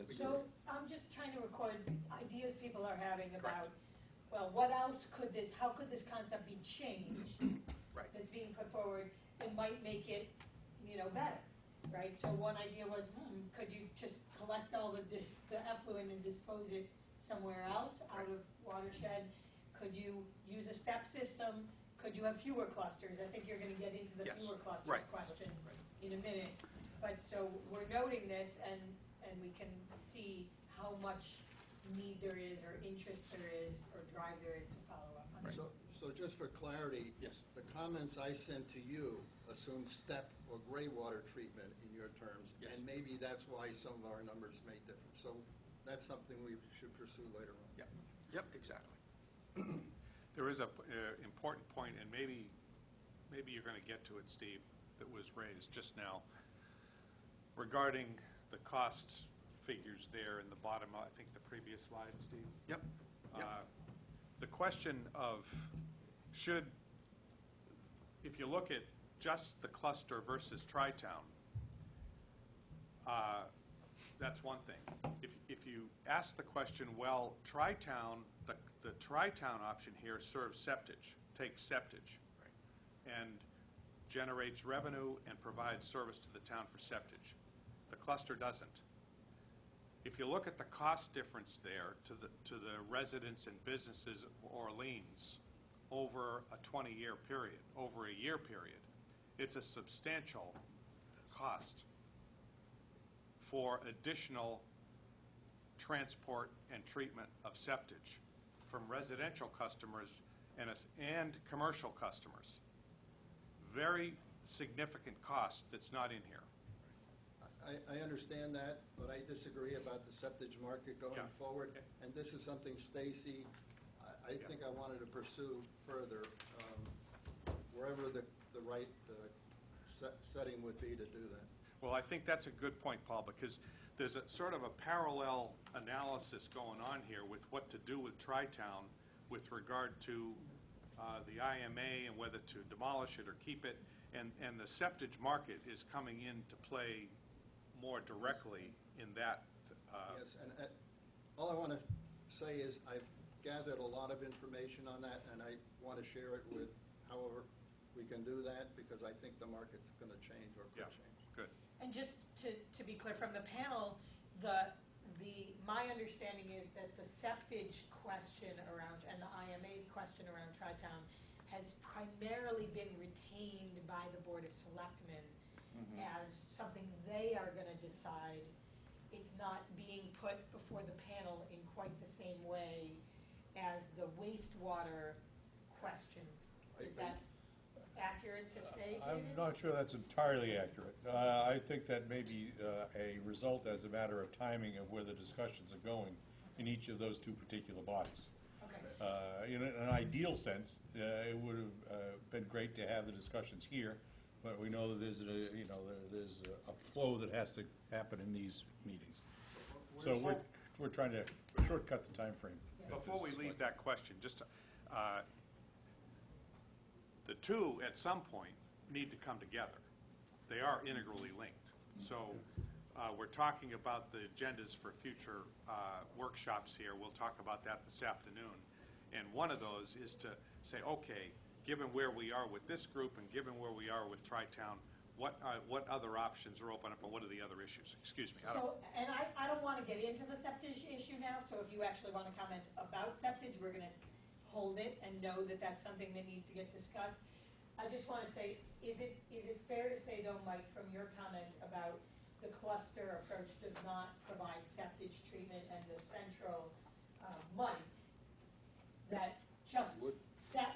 So I'm just trying to record ideas people are having about, Correct. well, what else could how could this concept be changed? Right. That's being put forward that might make it, better, right? So one idea was, could you just collect all the effluent and dispose it somewhere else out of watershed? Could you use a step system? Could you have fewer clusters? I think you're going to get into the Yes. fewer clusters Right. question in a minute. But so we're noting this, and we can see how much need there is, or interest there is, or drive there is to follow up on this. So just for clarity, Yes. the comments I sent to you assume step or gray water treatment in your terms, Yes. and maybe that's why some of our numbers may differ. So that's something we should pursue later on. Yep, exactly. There is a important point, and maybe you're going to get to it, Steve, that was raised just now regarding the cost figures there in the bottom, I think the previous slide, Steve. Yep. The question of if you look at just the cluster versus Tri-Town, that's one thing. If you ask the question, well, Tri-Town, the Tri-Town option here serves septage, takes septage, and generates revenue and provides service to the town for septage. The cluster doesn't. If you look at the cost difference there to the residents and businesses of Orleans over a 20-year period, over a year period, it's a substantial cost for additional transport and treatment of septage from residential customers and commercial customers. Very significant cost that's not in here. I understand that, but I disagree about the septage market going forward. And this is something, Stacy, I think I wanted to pursue further. Wherever the right setting would be to do that. Well, I think that's a good point, Paul, because there's a sort of a parallel analysis going on here with what to do with Tri-Town with regard to the IMA and whether to demolish it or keep it. And the septage market is coming into play more directly in that. Yes, and all I want to say is I've gathered a lot of information on that, and I want to share it with however we can do that, because I think the market's going to change or could change. Good. And just to be clear from the panel, my understanding is that the septage question around, and the IMA question around Tri-Town has primarily been retained by the Board of Selectmen as something they are going to decide. It's not being put before the panel in quite the same way as the wastewater questions. Is that accurate to say, I'm David? not sure that's entirely accurate. I think that may be a result as a matter of timing of where the discussions are going in each of those two particular bodies. Okay. In an ideal sense, it would have been great to have the discussions here, but we know that there's a flow that has to happen in these meetings. So we're trying to shortcut the time frame. Before we leave that question, just the two at some point need to come together. They are integrally linked. So we're talking about the agendas for future workshops here. We'll talk about that this afternoon. And one of those is to say, okay, given where we are with this group and given where we are with Tri-Town, what other options are open up and what are the other issues? Excuse me. I don't want to get into the septage issue now, so if you actually want to comment about septage, we're going to hold it and know that that's something that needs to get discussed. I just want to say, is it fair to say though, Mike, from your comment about the cluster approach does not provide septage treatment and the central might, that just,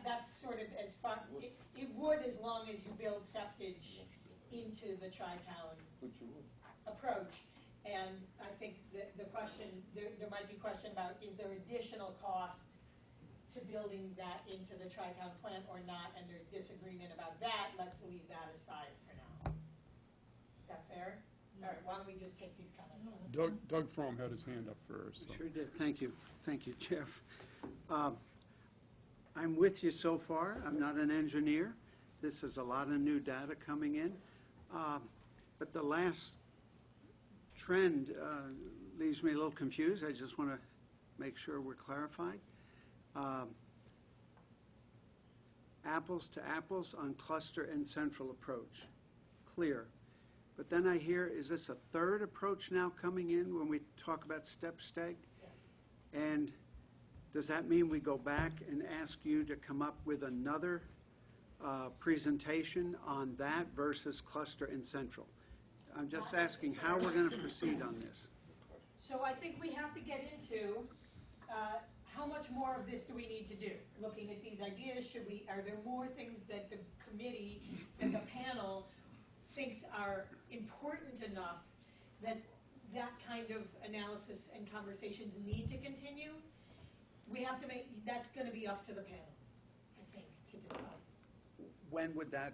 that's sort of as far, it would as long as you build septage into the Tri-Town approach. And I think the question, there might be a question about, is there additional cost to building that into the Tri-Town plant or not, and there's disagreement about that. Let's leave that aside for now. Is that fair? All right, why don't we just take these comments? Doug Fromm had his hand up first. So. Sure did. Thank you. Thank you, Jeff. I'm with you so far. I'm not an engineer. This is a lot of new data coming in. But the last trend leaves me a little confused. I just want to make sure we're clarified. Apples to apples on cluster and central approach. Clear. But then I hear, is this a third approach now coming in when we talk about step steg? And does that mean we go back and ask you to come up with another presentation on that versus cluster and central? I'm just asking how we're going to proceed on this. So I think we have to get into how much more of this do we need to do? Looking at these ideas, are there more things that the committee and the panel thinks are important enough that that kind of analysis and conversations need to continue? We have to that's going to be up to the panel, I think, to decide. When would that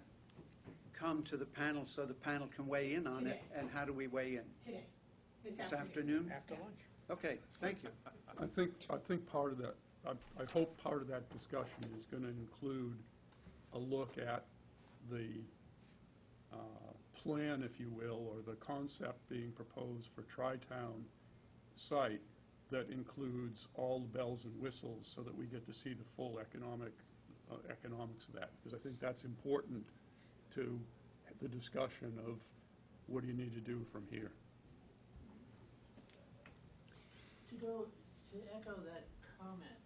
come to the panel so the panel can weigh in on it? And how do we weigh in? Today. This afternoon? After lunch. Okay, thank you. I think part of that, I hope part of that discussion is going to include a look at the plan, if you will, or the concept being proposed for Tri-Town site that includes all the bells and whistles so that we get to see the full economics of that. Because I think that's important to the discussion of what do you need to do from here. To echo that comment,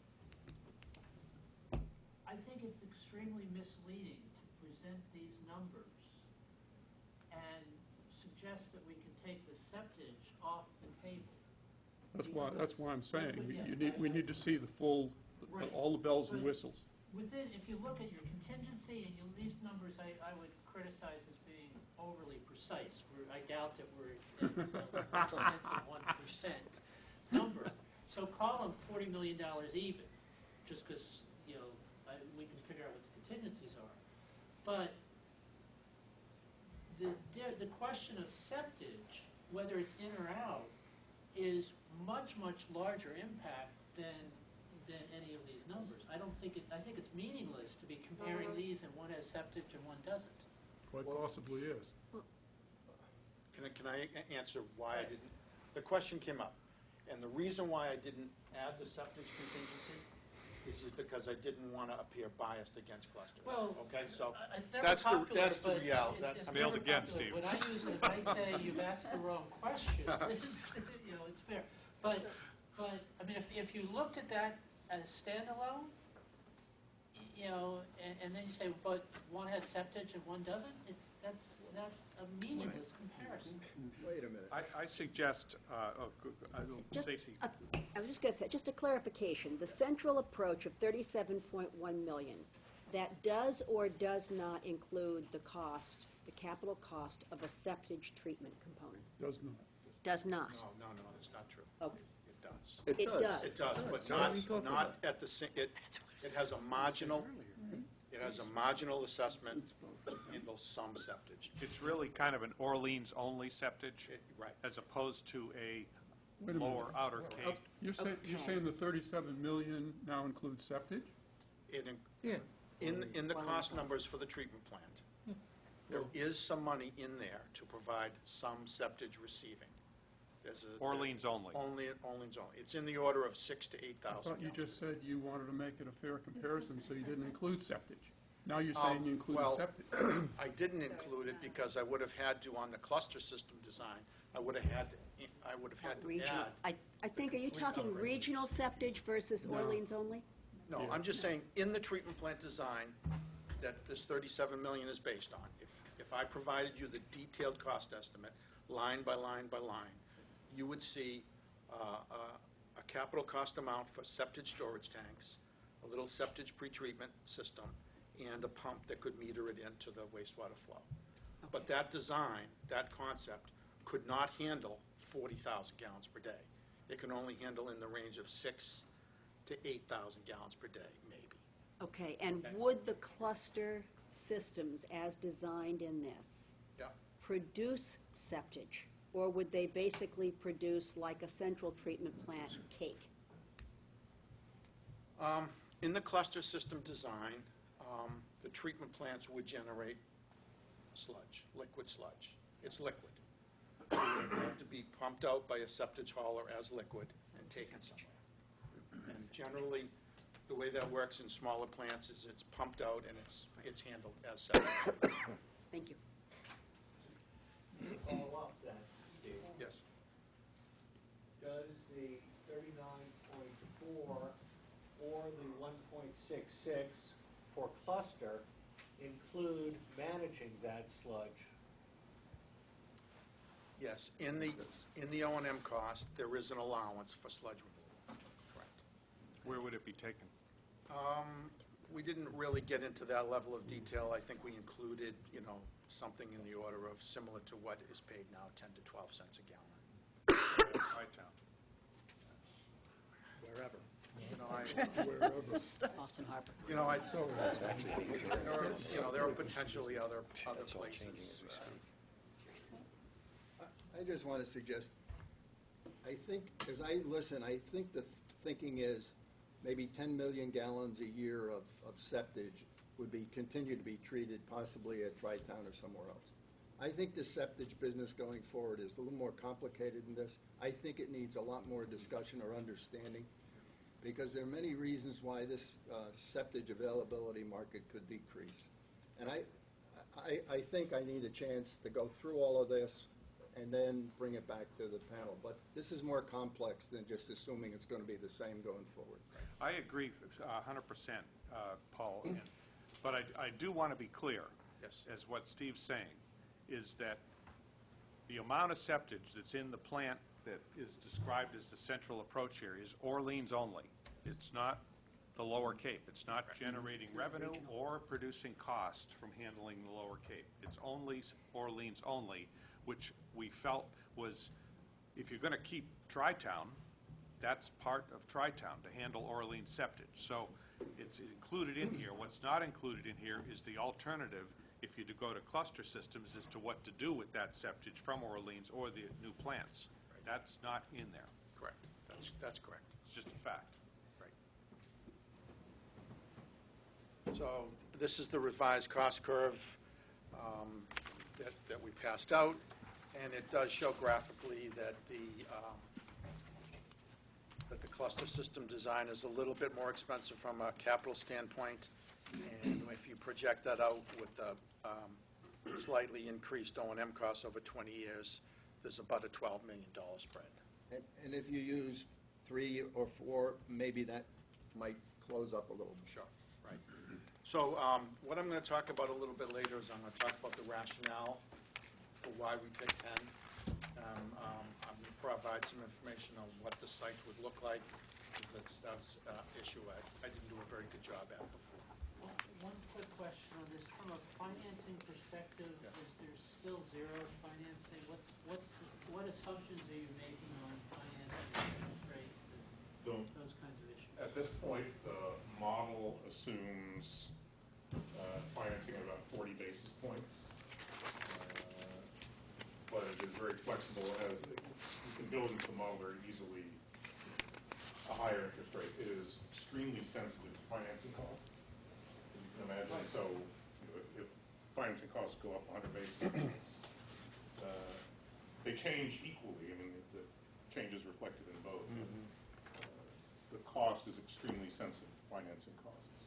I think it's extremely misleading to present these numbers and suggest that we can take the septage off the table. That's why I'm saying we need to see the full, all the bells and whistles. Within, if you look at your contingency and these numbers, I would criticize as being overly precise. I doubt that we're at the 1% number. So call them $40 million even, just because we can figure out what the contingencies are. But the question of septage, whether it's in or out, is much, much larger impact than any of these numbers. I think it's meaningless to be comparing these and one has septage and one doesn't. Quite possibly is. Can I answer why I didn't? The question came up, and the reason why I didn't add the septic contingency is just because I didn't want to appear biased against clusters. Well, Okay, so it's never that's popular, the but reality. it's Failed never again, popular. Steve. When I use it, if I say you've asked the wrong question, it's, it's fair. But I mean, if you looked at that as standalone, and then you say, but one has septage and one doesn't, that's a meaningless comparison. Wait a minute. I suggest, Stacy. I was just going to say, just a clarification, the central approach of 37.1 million, that does or does not include the cost, the capital cost of a septage treatment component? Does not. Does not? No, that's not true. Okay. It does. It does. It does, but What are you talking not at the, it has a marginal, it has a marginal assessment to handle some septage. It's really kind of an Orleans-only septage, Right. as opposed to a Wait a minute. lower outer cape. You're saying the 37 million now includes septage? In the cost numbers for the treatment plant, there is some money in there to provide some septage receiving. Orleans only. Orleans only. It's in the order of $6,000 to $8,000. I thought you just said you wanted to make it a fair comparison, so you didn't include septage. Now you're saying you included septage. I didn't include it because I would have had to, on the cluster system design, I would have had to Regional. add. I think, are you talking regional septage versus Orleans only? No, I'm just saying, in the treatment plant design that this 37 million is based on, if I provided you the detailed cost estimate, line by line by line, you would see a capital cost amount for septage storage tanks, a little septage pretreatment system, and a pump that could meter it into the wastewater flow. But that design, that concept, could not handle 40,000 gallons per day. It can only handle in the range of 6,000 to 8,000 gallons per day, maybe. Okay, and would the cluster systems as designed in this produce septage? Or would they basically produce like a central treatment plant cake? In the cluster system design, the treatment plants would generate sludge, liquid sludge. It's liquid. It would have to be pumped out by a septage hauler as liquid and taken somewhere. And generally, the way that works in smaller plants is it's pumped out and it's handled as septic. Thank you. Follow up then, Steve. Yes. Does the 39.4 or the 1.66 for cluster include managing that sludge? Yes, in the O&M cost, there is an allowance for sludge removal. Correct. Where would it be taken? We didn't really get into that level of detail. I think we included, something in the order of similar to what is paid now, 10 to 12 cents a gallon. Tri-Town. Wherever. Boston Harbor. There are potentially other places. I just want to suggest, I think, as I listen, I think the thinking is maybe 10 million gallons a year of septage would continue to be treated possibly at Tri-Town or somewhere else. I think the septage business going forward is a little more complicated than this. I think it needs a lot more discussion or understanding, because there are many reasons why this septage availability market could decrease. And I think I need a chance to go through all of this and then bring it back to the panel. But this is more complex than just assuming it's going to be the same going forward. I agree 100%, Paul, but I do want to be clear, as what Steve's saying, is that the amount of septage that's in the plant that is described as the central approach here is Orleans only. It's not the Lower Cape. It's not generating revenue or producing cost from handling the Lower Cape. It's only Orleans only, which we felt was, if you're going to keep Tri-Town, that's part of Tri-Town to handle Orleans septage. So it's included in here. What's not included in here is the alternative if you do go to cluster systems, as to what to do with that septage from Orleans or the new plants. That's not in there. Correct. That's correct. It's just a fact. So this is the revised cost curve that we passed out, and it does show graphically that the cluster system design is a little bit more expensive from a capital standpoint, and if you project that out with the slightly increased O&M costs over 20 years, there's about a $12 million spread. And if you use 3 or 4, maybe that might close up a little. Sure, right. So what I'm going to talk about a little bit later is I'm going to talk about the rationale for why we picked 10. I'm going to provide some information on what the site would look like. That's an issue I didn't do a very good job at before. One quick question on this. From a financing perspective, is there still zero financing? What assumptions are you making on financing, interest rates, and those kinds of issues? At this point, the model assumes financing at about 40 basis points. But it is very flexible. You can build into the model very easily a higher interest rate. It is extremely sensitive to financing costs, as you can imagine. So if financing costs go up 100 basis points, they change equally. I mean, the change is reflected in both. The cost is extremely sensitive to financing costs,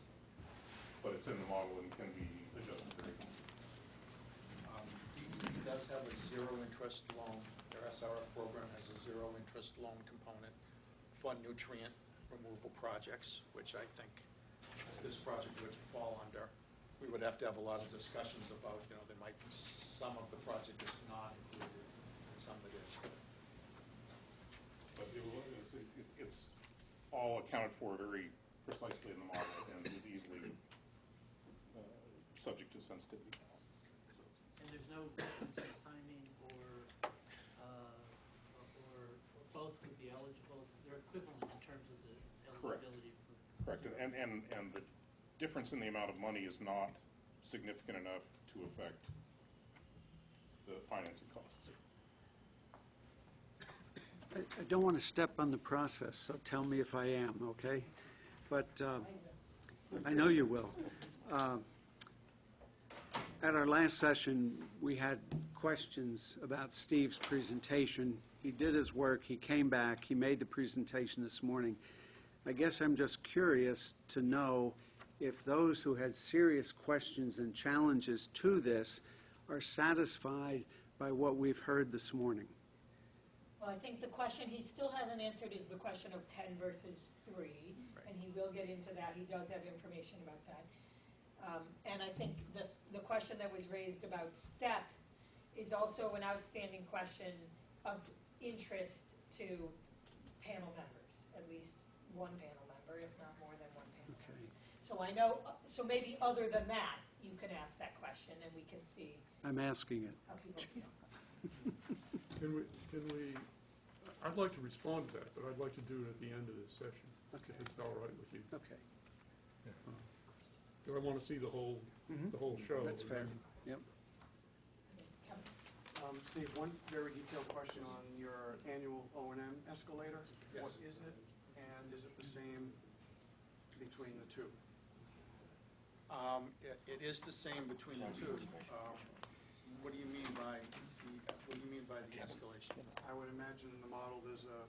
but it's in the model and can be adjusted very easily. DEP does have a zero-interest loan. Their SRF program has a zero-interest loan component for nutrient removal projects, which I think this project would fall under. We would have to have a lot of discussions about, there might be some of the project that's not included and some that is. But it's all accounted for very precisely in the model and is easily subject to sensitivity analysis. And there's no difference in timing or both would be eligible? They're equivalent in terms of the eligibility for... Correct. And the difference in the amount of money is not significant enough to affect the financing costs. I don't want to step on the process, so tell me if I am, okay? But I know you will. At our last session, we had questions about Steve's presentation. He did his work, he came back, he made the presentation this morning. I guess I'm just curious to know if those who had serious questions and challenges to this are satisfied by what we've heard this morning. Well, I think the question he still hasn't answered is the question of 10 versus 3, and he will get into that. He does have information about that. And I think the question that was raised about STEP is also an outstanding question of interest to panel members, at least one panel member, if not more than one panel member. So I know, so maybe other than that, you can ask that question and we can see I'm asking it. how people feel. Can we, I'd like to respond to that, but I'd like to do it at the end of this session, if it's all right with you. Okay. Because I want to see the whole show. That's fair. Yep. Steve, one very detailed question on your annual O&M escalator. Yes. What is it, and is it the same between the two? It is the same between the two. What do you mean by the escalation? I would imagine in the model there's a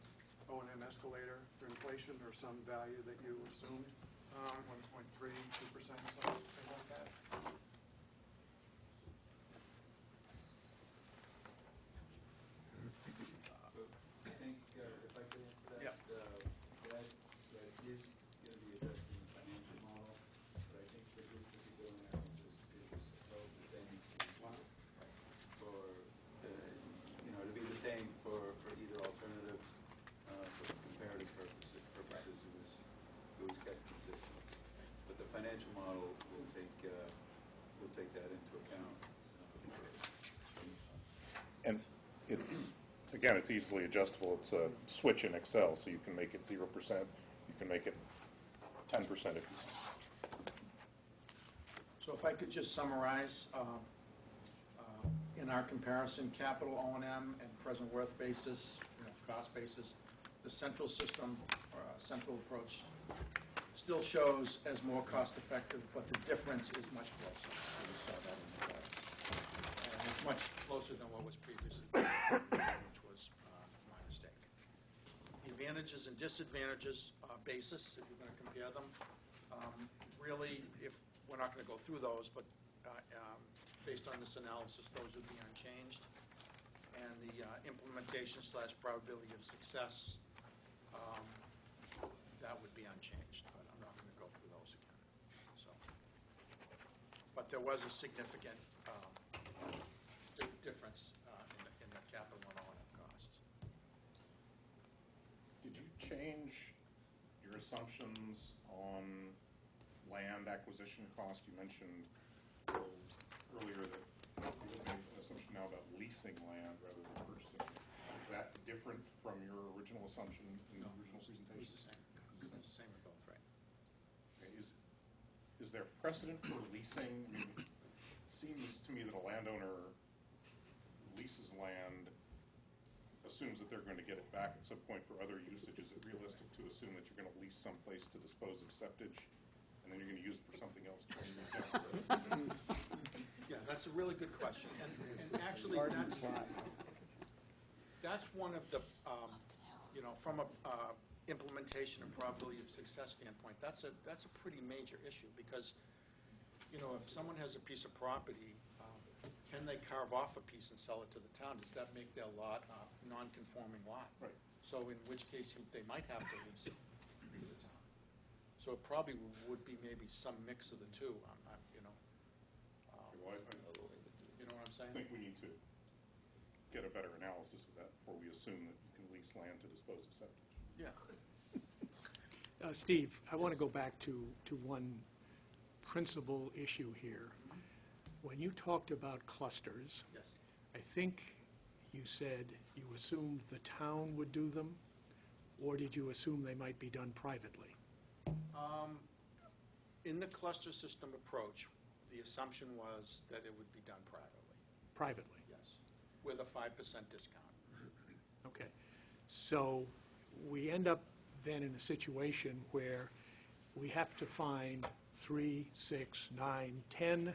O&M escalator for inflation or some value that you assumed, 1.3, 2%, something like that. I think, if I could answer that, Yep. That is going to be addressed in the financial model, but I think for this particular analysis, it was held the same for, to be the same for either alternative, for comparative purposes, it was kept consistent. But the financial model will take that into account. And again, it's easily adjustable. It's a switch in Excel, so you can make it 0%. You can make it 10% if you want. So So if I could just summarize, in our comparison, capital O&M and present worth basis, cost basis, the central system, or central approach, still shows as more cost-effective, but the difference is much closer. We saw that in the graphs. And it's much closer than what was previously, which was my mistake. The advantages and disadvantages basis, if you're going to compare them, really, if we're not going to go through those, but based on this analysis, those would be unchanged. And the implementation / probability of success, that would be unchanged, but I'm not going to go through those again. So, but there was a significant difference in the capital and O&M costs. Did you change your assumptions on land acquisition cost? You mentioned earlier that you made an assumption now about leasing land rather than purchasing. Is that different from your original assumption in the original presentation? It's the same. It's the same in both, right? Okay. Is there precedent for leasing? I mean, it seems to me that a landowner leases land, assumes that they're going to get it back at some point for other usage. Is it realistic to assume that you're going to lease someplace to dispose of septage, and then you're going to use it for something else 20 years down the road? Yeah, that's a really good question. And actually, that's one of the, from a implementation and probability of success standpoint, that's a pretty major issue because, if someone has a piece of property, can they carve off a piece and sell it to the town? Does that make their lot a non-conforming lot? Right. So in which case they might have to lease it to the town. So it probably would be maybe some mix of the two. Well, You know what I'm saying? I think we need to get a better analysis of that before we assume that you can lease land to dispose of septic. Yeah. Steve, I want to go back to one principal issue here. When you talked about clusters, Yes. I think you said you assumed the town would do them, or did you assume they might be done privately? In the cluster system approach, the assumption was that it would be done privately. Privately? Yes, with a 5% discount. Okay. So we end up then in a situation where we have to find 3, 6, 9, 10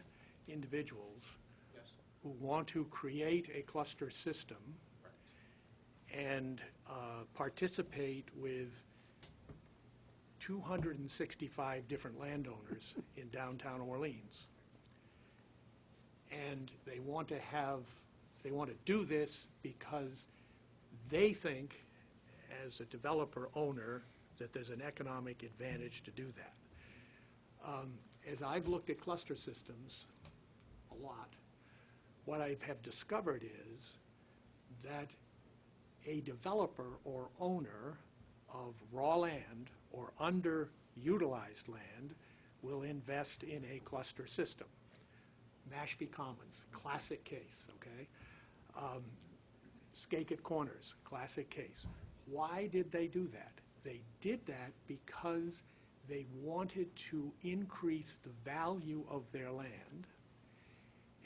individuals Yes. who want to create a cluster system and participate with 265 different landowners in downtown Orleans. And they want to do this because they think, as a developer owner, that there's an economic advantage to do that. As I've looked at cluster systems a lot, what I have discovered is that a developer or owner of raw land or underutilized land will invest in a cluster system. Mashpee Commons, classic case, okay? Skakit Corners, classic case. Why did they do that? They did that because they wanted to increase the value of their land,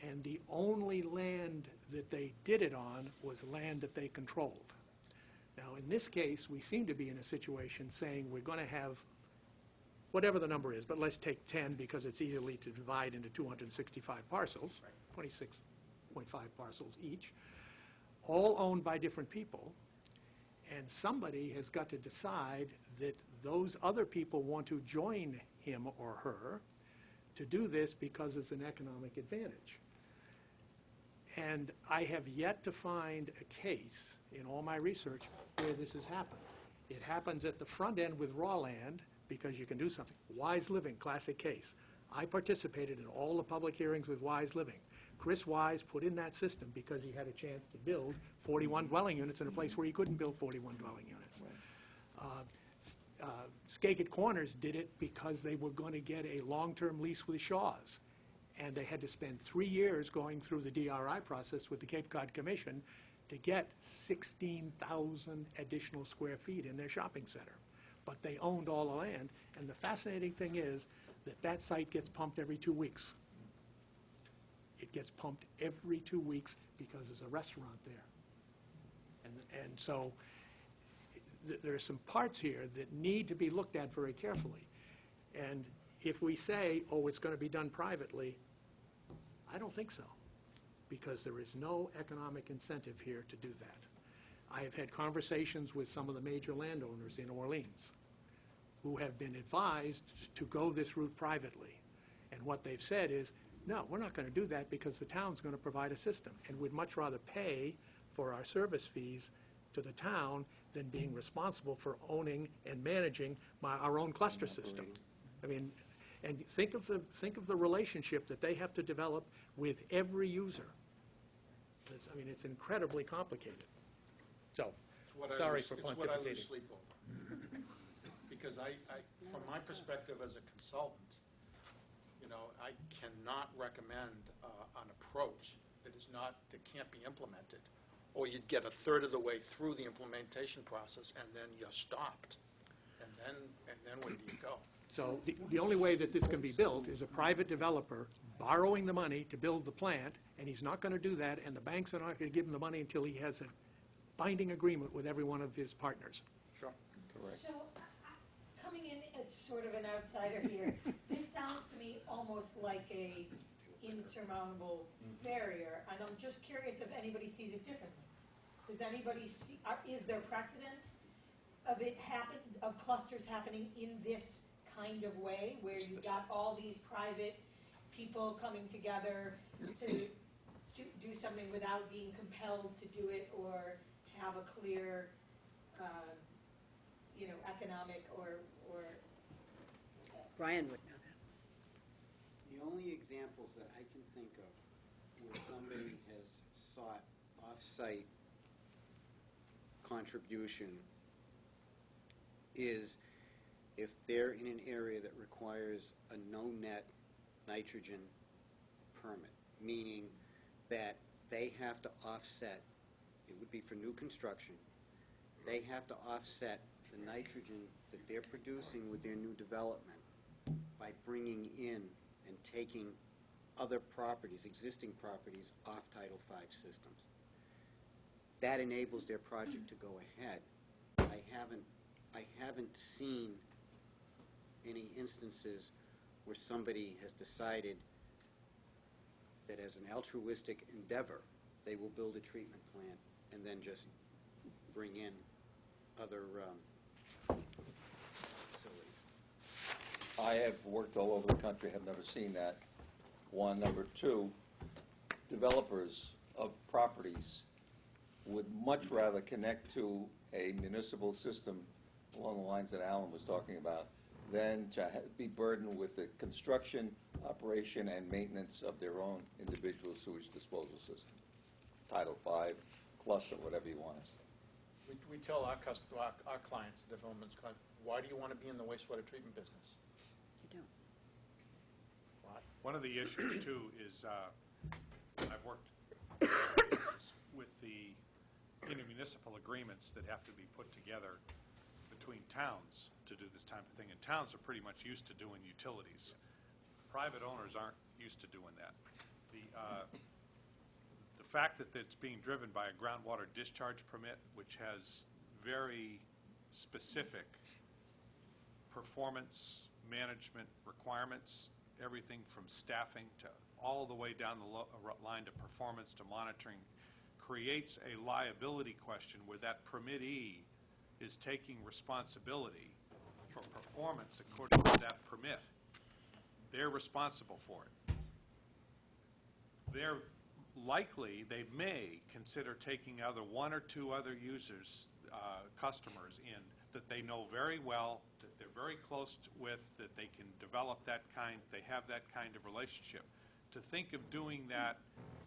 and the only land that they did it on was land that they controlled. Now, in this case, we seem to be in a situation saying we're going to have whatever the number is, but let's take 10 because it's easily to divide into 265 parcels, 26.5 parcels each, all owned by different people, and somebody has got to decide that those other people want to join him or her to do this because it's an economic advantage. And I have yet to find a case in all my research where this has happened. It happens at the front end with raw land because you can do something. Wise Living, classic case. I participated in all the public hearings with Wise Living. Chris Wise put in that system because he had a chance to build 41 dwelling units in a place where he couldn't build 41 dwelling units. Skakit Corners did it because they were going to get a long-term lease with Shaw's. And they had to spend 3 years going through the DRI process with the Cape Cod Commission to get 16,000 additional square feet in their shopping center. But they owned all the land, and the fascinating thing is that that site gets pumped every 2 weeks. It gets pumped every 2 weeks because there's a restaurant there. And so there are some parts here that need to be looked at very carefully. And if we say, oh, it's going to be done privately, I don't think so, because there is no economic incentive here to do that. I have had conversations with some of the major landowners in Orleans who have been advised to go this route privately. And what they've said is, no, we're not going to do that because the town's going to provide a system, and we'd much rather pay for our service fees to the town than being responsible for owning and managing our own cluster system. I mean, and think of the relationship that they have to develop with every user. I mean, it's incredibly complicated. So, sorry for pontificating. It's what I lose sleep over. Because from my perspective as a consultant, I cannot recommend an approach that can't be implemented. Or you'd get a third of the way through the implementation process and then you're stopped. And then where do you go? So the only way that this can be built is a private developer borrowing the money to build the plant, and he's not going to do that, and the banks are not going to give him the money until he has a binding agreement with every one of his partners. Sure. Correct. So, coming in as sort of an outsider here, this sounds to me almost like a insurmountable barrier, and I'm just curious if anybody sees it differently. Does anybody see, is there precedent of clusters happening in this kind of way, where you've got all these private people coming together to do something without being compelled to do it, or have a clear, economic or Brian would know that. The only examples that I can think of where somebody has sought off-site contribution is if they're in an area that requires a no-net nitrogen permit, meaning that they have to offset, it would be for new construction, they have to offset the nitrogen that they're producing with their new development by bringing in and taking other properties, existing properties, off Title V systems. That enables their project to go ahead. I haven't seen any instances where somebody has decided that as an altruistic endeavor, they will build a treatment plant and then just bring in other facilities. I have worked all over the country, have never seen that. One. Number two, developers of properties would much rather connect to a municipal system along the lines that Alan was talking about than to be burdened with the construction, operation, and maintenance of their own individual sewage disposal system. Title V, cluster, whatever you want to say. We tell our clients, the development clients, why do you want to be in the wastewater treatment business? You don't. Why? One of the issues, too, is I've worked with the intermunicipal agreements that have to be put together between towns to do this type of thing. And towns are pretty much used to doing utilities. Private owners aren't used to doing that. The fact that it's being driven by a groundwater discharge permit, which has very specific performance management requirements, everything from staffing to all the way down the line to performance to monitoring, creates a liability question where that permittee is taking responsibility for performance according to that permit. They're responsible for it. They're likely, they may consider taking one or two other users, customers in that they know very well, that they're very close with, that they can develop they have that kind of relationship. To think of doing that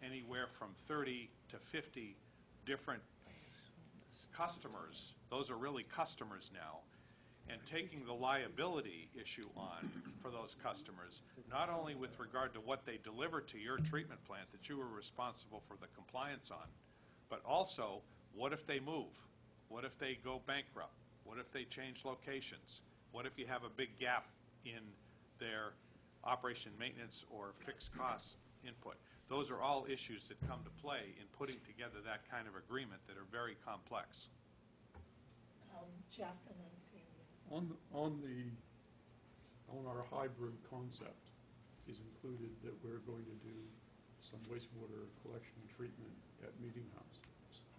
anywhere from 30 to 50 different customers, those are really customers now, and taking the liability issue on for those customers, not only with regard to what they deliver to your treatment plant that you are responsible for the compliance on, but also, what if they move? What if they go bankrupt? What if they change locations? What if you have a big gap in their operation maintenance or fixed cost input? Those are all issues that come to play in putting together that kind of agreement that are very complex. Jeff and then Sandy. On our hybrid concept is included that we're going to do some wastewater collection and treatment at Meeting House.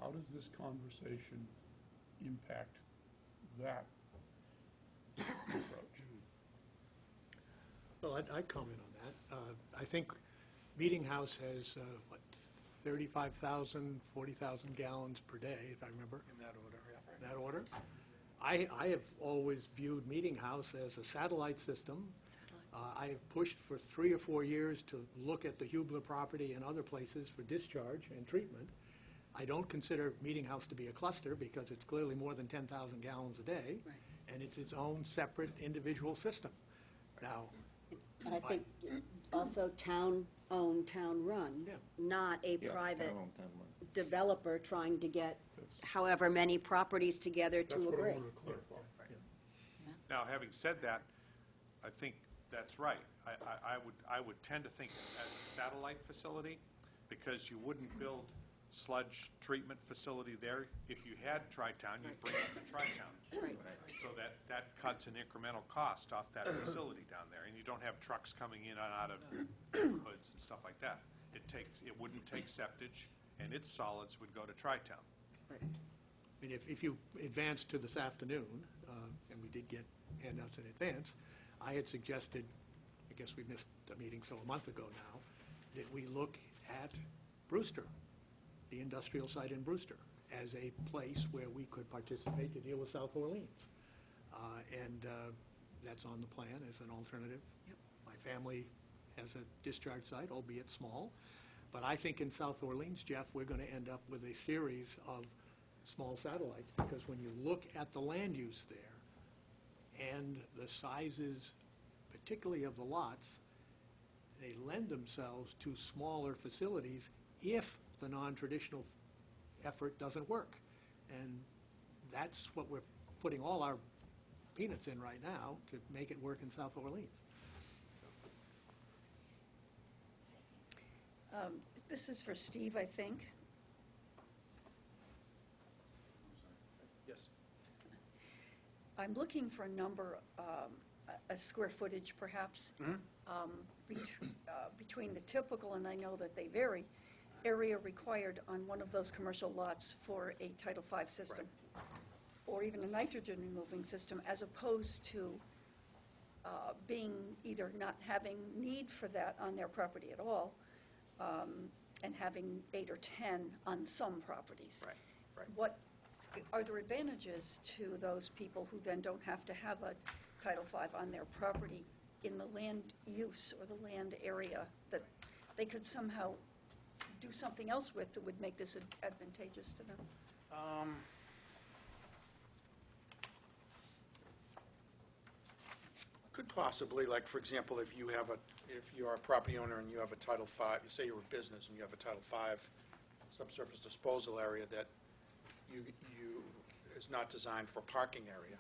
How does this conversation impact that approach? Well, I'd comment on that. I think Meeting House has, 35,000, 40,000 gallons per day, if I remember. In that order, yeah. In that order. I have always viewed Meeting House as a satellite system. I have pushed for 3 or 4 years to look at the Hubler property and other places for discharge and treatment. I don't consider Meeting House to be a cluster because it's clearly more than 10,000 gallons a day, and it's its own separate individual system. Now, And I think also town-owned, town-run, not a private town-owned, town-run. developer trying to get however many properties together to That's what I agree. wanted to clarify. Now, having said that, I think that's right. I would tend to think as a satellite facility, because you wouldn't build sludge treatment facility there. If you had Tri-Town, you'd bring it to Tri-Town. So that cuts an incremental cost off that facility down there, and you don't have trucks coming in and out of neighborhoods and stuff like that. It wouldn't take septage, and its solids would go to Tri-Town. I mean, if you advance to this afternoon, and we did get handouts in advance, I had suggested, I guess we missed a meeting, so a month ago now, that we look at Brewster, the industrial site in Brewster, as a place where we could participate to deal with South Orleans. And that's on the plan as an alternative. My family has a discharge site, albeit small. But I think in South Orleans, Jeff, we're going to end up with a series of small satellites, because when you look at the land use there and the sizes, particularly of the lots, they lend themselves to smaller facilities if the non-traditional effort doesn't work. And that's what we're putting all our peanuts in right now, to make it work in South Orleans. This is for Steve, I think. Yes. I'm looking for a number, a square footage perhaps, between the typical, and I know that they vary, area required on one of those commercial lots for a Title V system, or even a nitrogen removing system, as opposed to being either not having need for that on their property at all, and having 8 or 10 on some properties. Right. What are there advantages to those people who then don't have to have a Title V on their property in the land use or the land area that they could somehow do something else with that would make this advantageous to them? Could possibly, like, for example, if you're a property owner and you have a Title V, you say you're a business and you have a Title V subsurface disposal area that is not designed for parking area,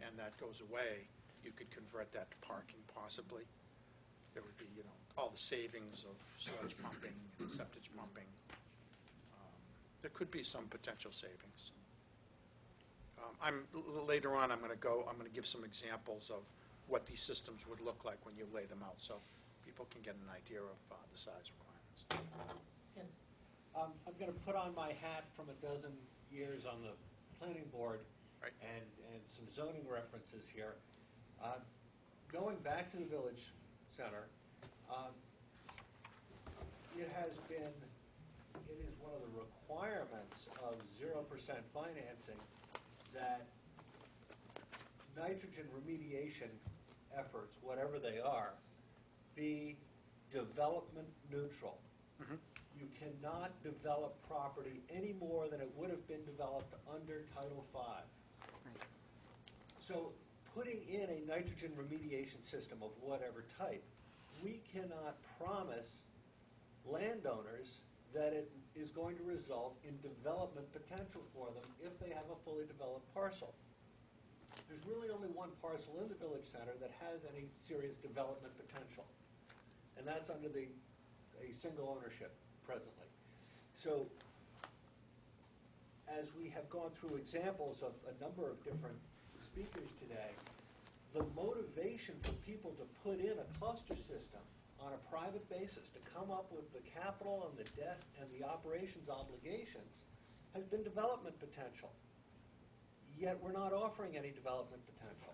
and that goes away, you could convert that to parking possibly. There would be, all the savings of sludge pumping and septic pumping. There could be some potential savings. Later on, I'm going to give some examples of what these systems would look like when you lay them out, so people can get an idea of the size requirements. I'm going to put on my hat from a dozen years on the planning board and some zoning references here. Going back to the village center, it is one of the requirements of 0% financing that nitrogen remediation efforts, whatever they are, be development neutral. You cannot develop property any more than it would have been developed under Title V. So putting in a nitrogen remediation system of whatever type, we cannot promise landowners that it is going to result in development potential for them if they have a fully developed parcel. There's really only one parcel in the village center that has any serious development potential, and that's under the a single ownership presently. So as we have gone through examples of a number of different speakers today, the motivation for people to put in a cluster system on a private basis, to come up with the capital and the debt and the operations obligations, has been development potential. Yet we're not offering any development potential.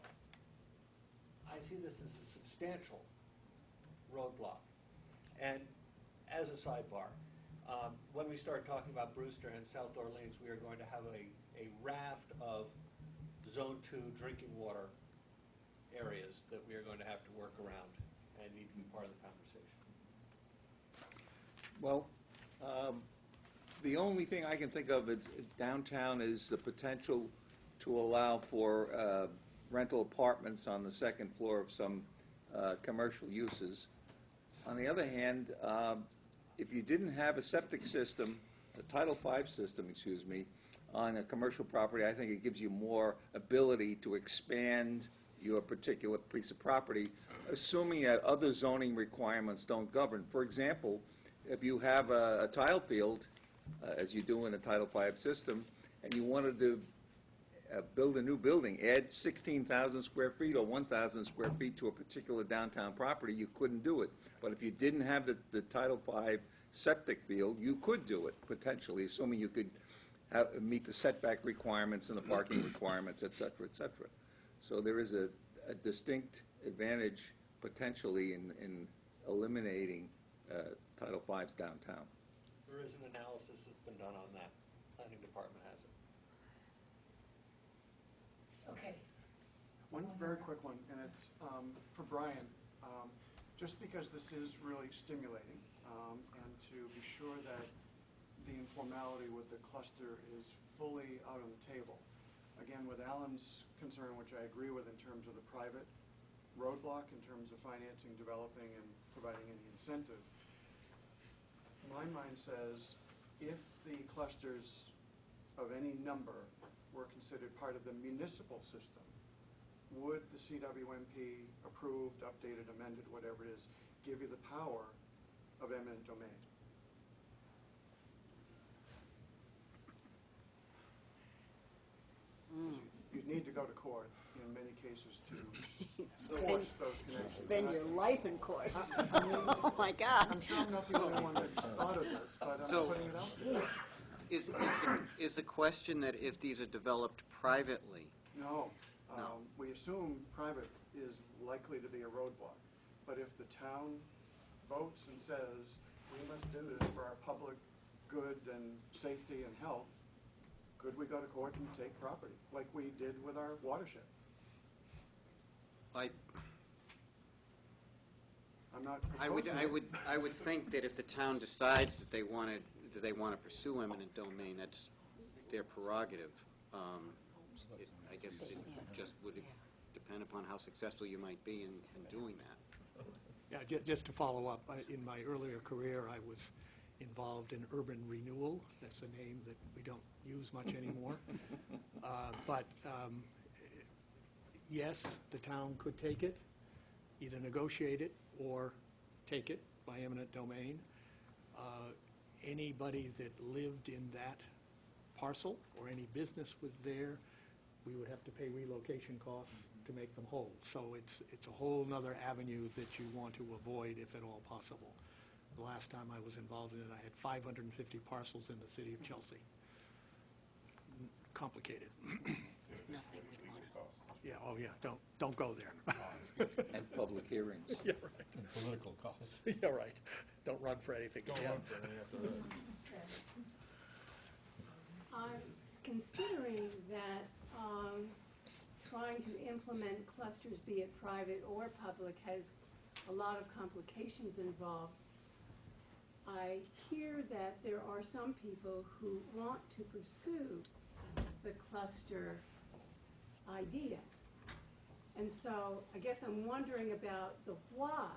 I see this as a substantial roadblock. And as a sidebar, when we start talking about Brewster and South Orleans, we are going to have a raft of Zone 2 drinking water areas that we are going to have to work around and need to be part of the conversation. Well, the only thing I can think of is downtown is the potential to allow for rental apartments on the second floor of some commercial uses. On the other hand, if you didn't have a septic system, a Title V system, excuse me, on a commercial property, I think it gives you more ability to expand your particular piece of property, assuming that other zoning requirements don't govern. For example, if you have a tile field, as you do in a Title V system, and you wanted to build a new building, add 16,000 square feet or 1,000 square feet to a particular downtown property, you couldn't do it. But if you didn't have the Title V septic field, you could do it, potentially, assuming you could meet the setback requirements and the parking requirements, et cetera, et cetera. So there is a distinct advantage, potentially, in eliminating Title V's downtown. There is an analysis that's been done on that. Planning department has it. Okay. One very quick one, and it's for Brian. Just because this is really stimulating, and to be sure that the informality with the cluster is fully out on the table. Again, with Alan's concern, which I agree with in terms of the private roadblock, in terms of financing, developing, and providing any incentive, my mind says if the clusters of any number were considered part of the municipal system, would the CWMP approved, updated, amended, whatever it is, give you the power of eminent domain? You'd need to go to court in many cases to force those connections. Spend your life in court. Oh, my God. I'm sure I'm not the only one that's thought of this, but I'm putting it out there. Is the question that if these are developed privately? No. No. We assume private is likely to be a roadblock. But if the town votes and says, we must do this for our public good and safety and health, could we go to court and take property, like we did with our watershed? I'm not proposing I would think that if the town decides that they want to pursue eminent domain, that's their prerogative. I guess it just would depend upon how successful you might be in doing that. Yeah, just to follow up, in my earlier career, I was involved in urban renewal. That's a name that we don't use much anymore. But yes, the town could take it, either negotiate it or take it by eminent domain. Anybody that lived in that parcel or any business was there, we would have to pay relocation costs to make them whole. So it's a whole other avenue that you want to avoid if at all possible. The last time I was involved in it, I had 550 parcels in the city of Chelsea. Complicated. It's nothing we'd want to. Yeah, oh yeah, don't go there. And public hearings. Yeah, right. And political costs. Yeah, right. Don't run for anything again. I'm considering that trying to implement clusters, be it private or public, has a lot of complications involved. I hear that there are some people who want to pursue the cluster idea. And so I guess I'm wondering about the why.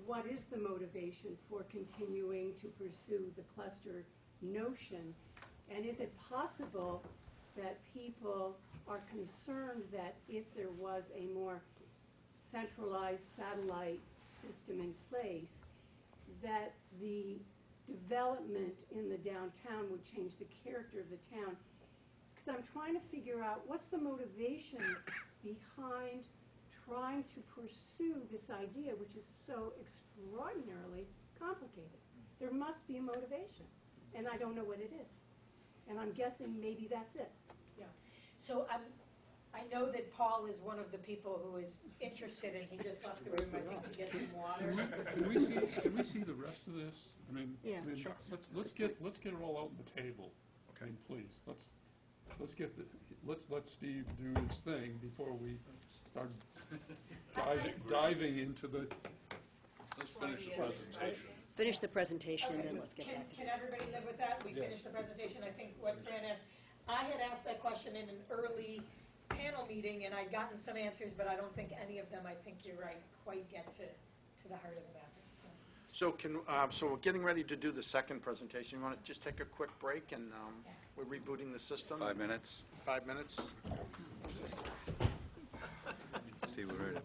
What is the motivation for continuing to pursue the cluster notion? And is it possible that people are concerned that if there was a more centralized satellite system in place, that the development in the downtown would change the character of the town. Because I'm trying to figure out what's the motivation behind trying to pursue this idea, which is so extraordinarily complicated. There must be a motivation, and I don't know what it is. And I'm guessing maybe that's it. Yeah. So I know that Paul is one of the people who is interested, and he just left the room, I think, to get some water. Can we see the rest of this? I mean, Yeah, I mean, that's- let's get it all out on the table. Okay, please, let's let Steve do his thing before we start diving into the. Let's finish the presentation. Finish the presentation, and Okay, then let's get back to Can this. everybody live with that? We finished the presentation, I think what Fran asked. I had asked that question in an early panel meeting, and I'd gotten some answers, but I don't think any of them, I think you're right, quite get to the heart of the matter, so. So we're getting ready to do the second presentation. You want to just take a quick break, and we're rebooting the system? 5 minutes. 5 minutes? Steve, we're ready.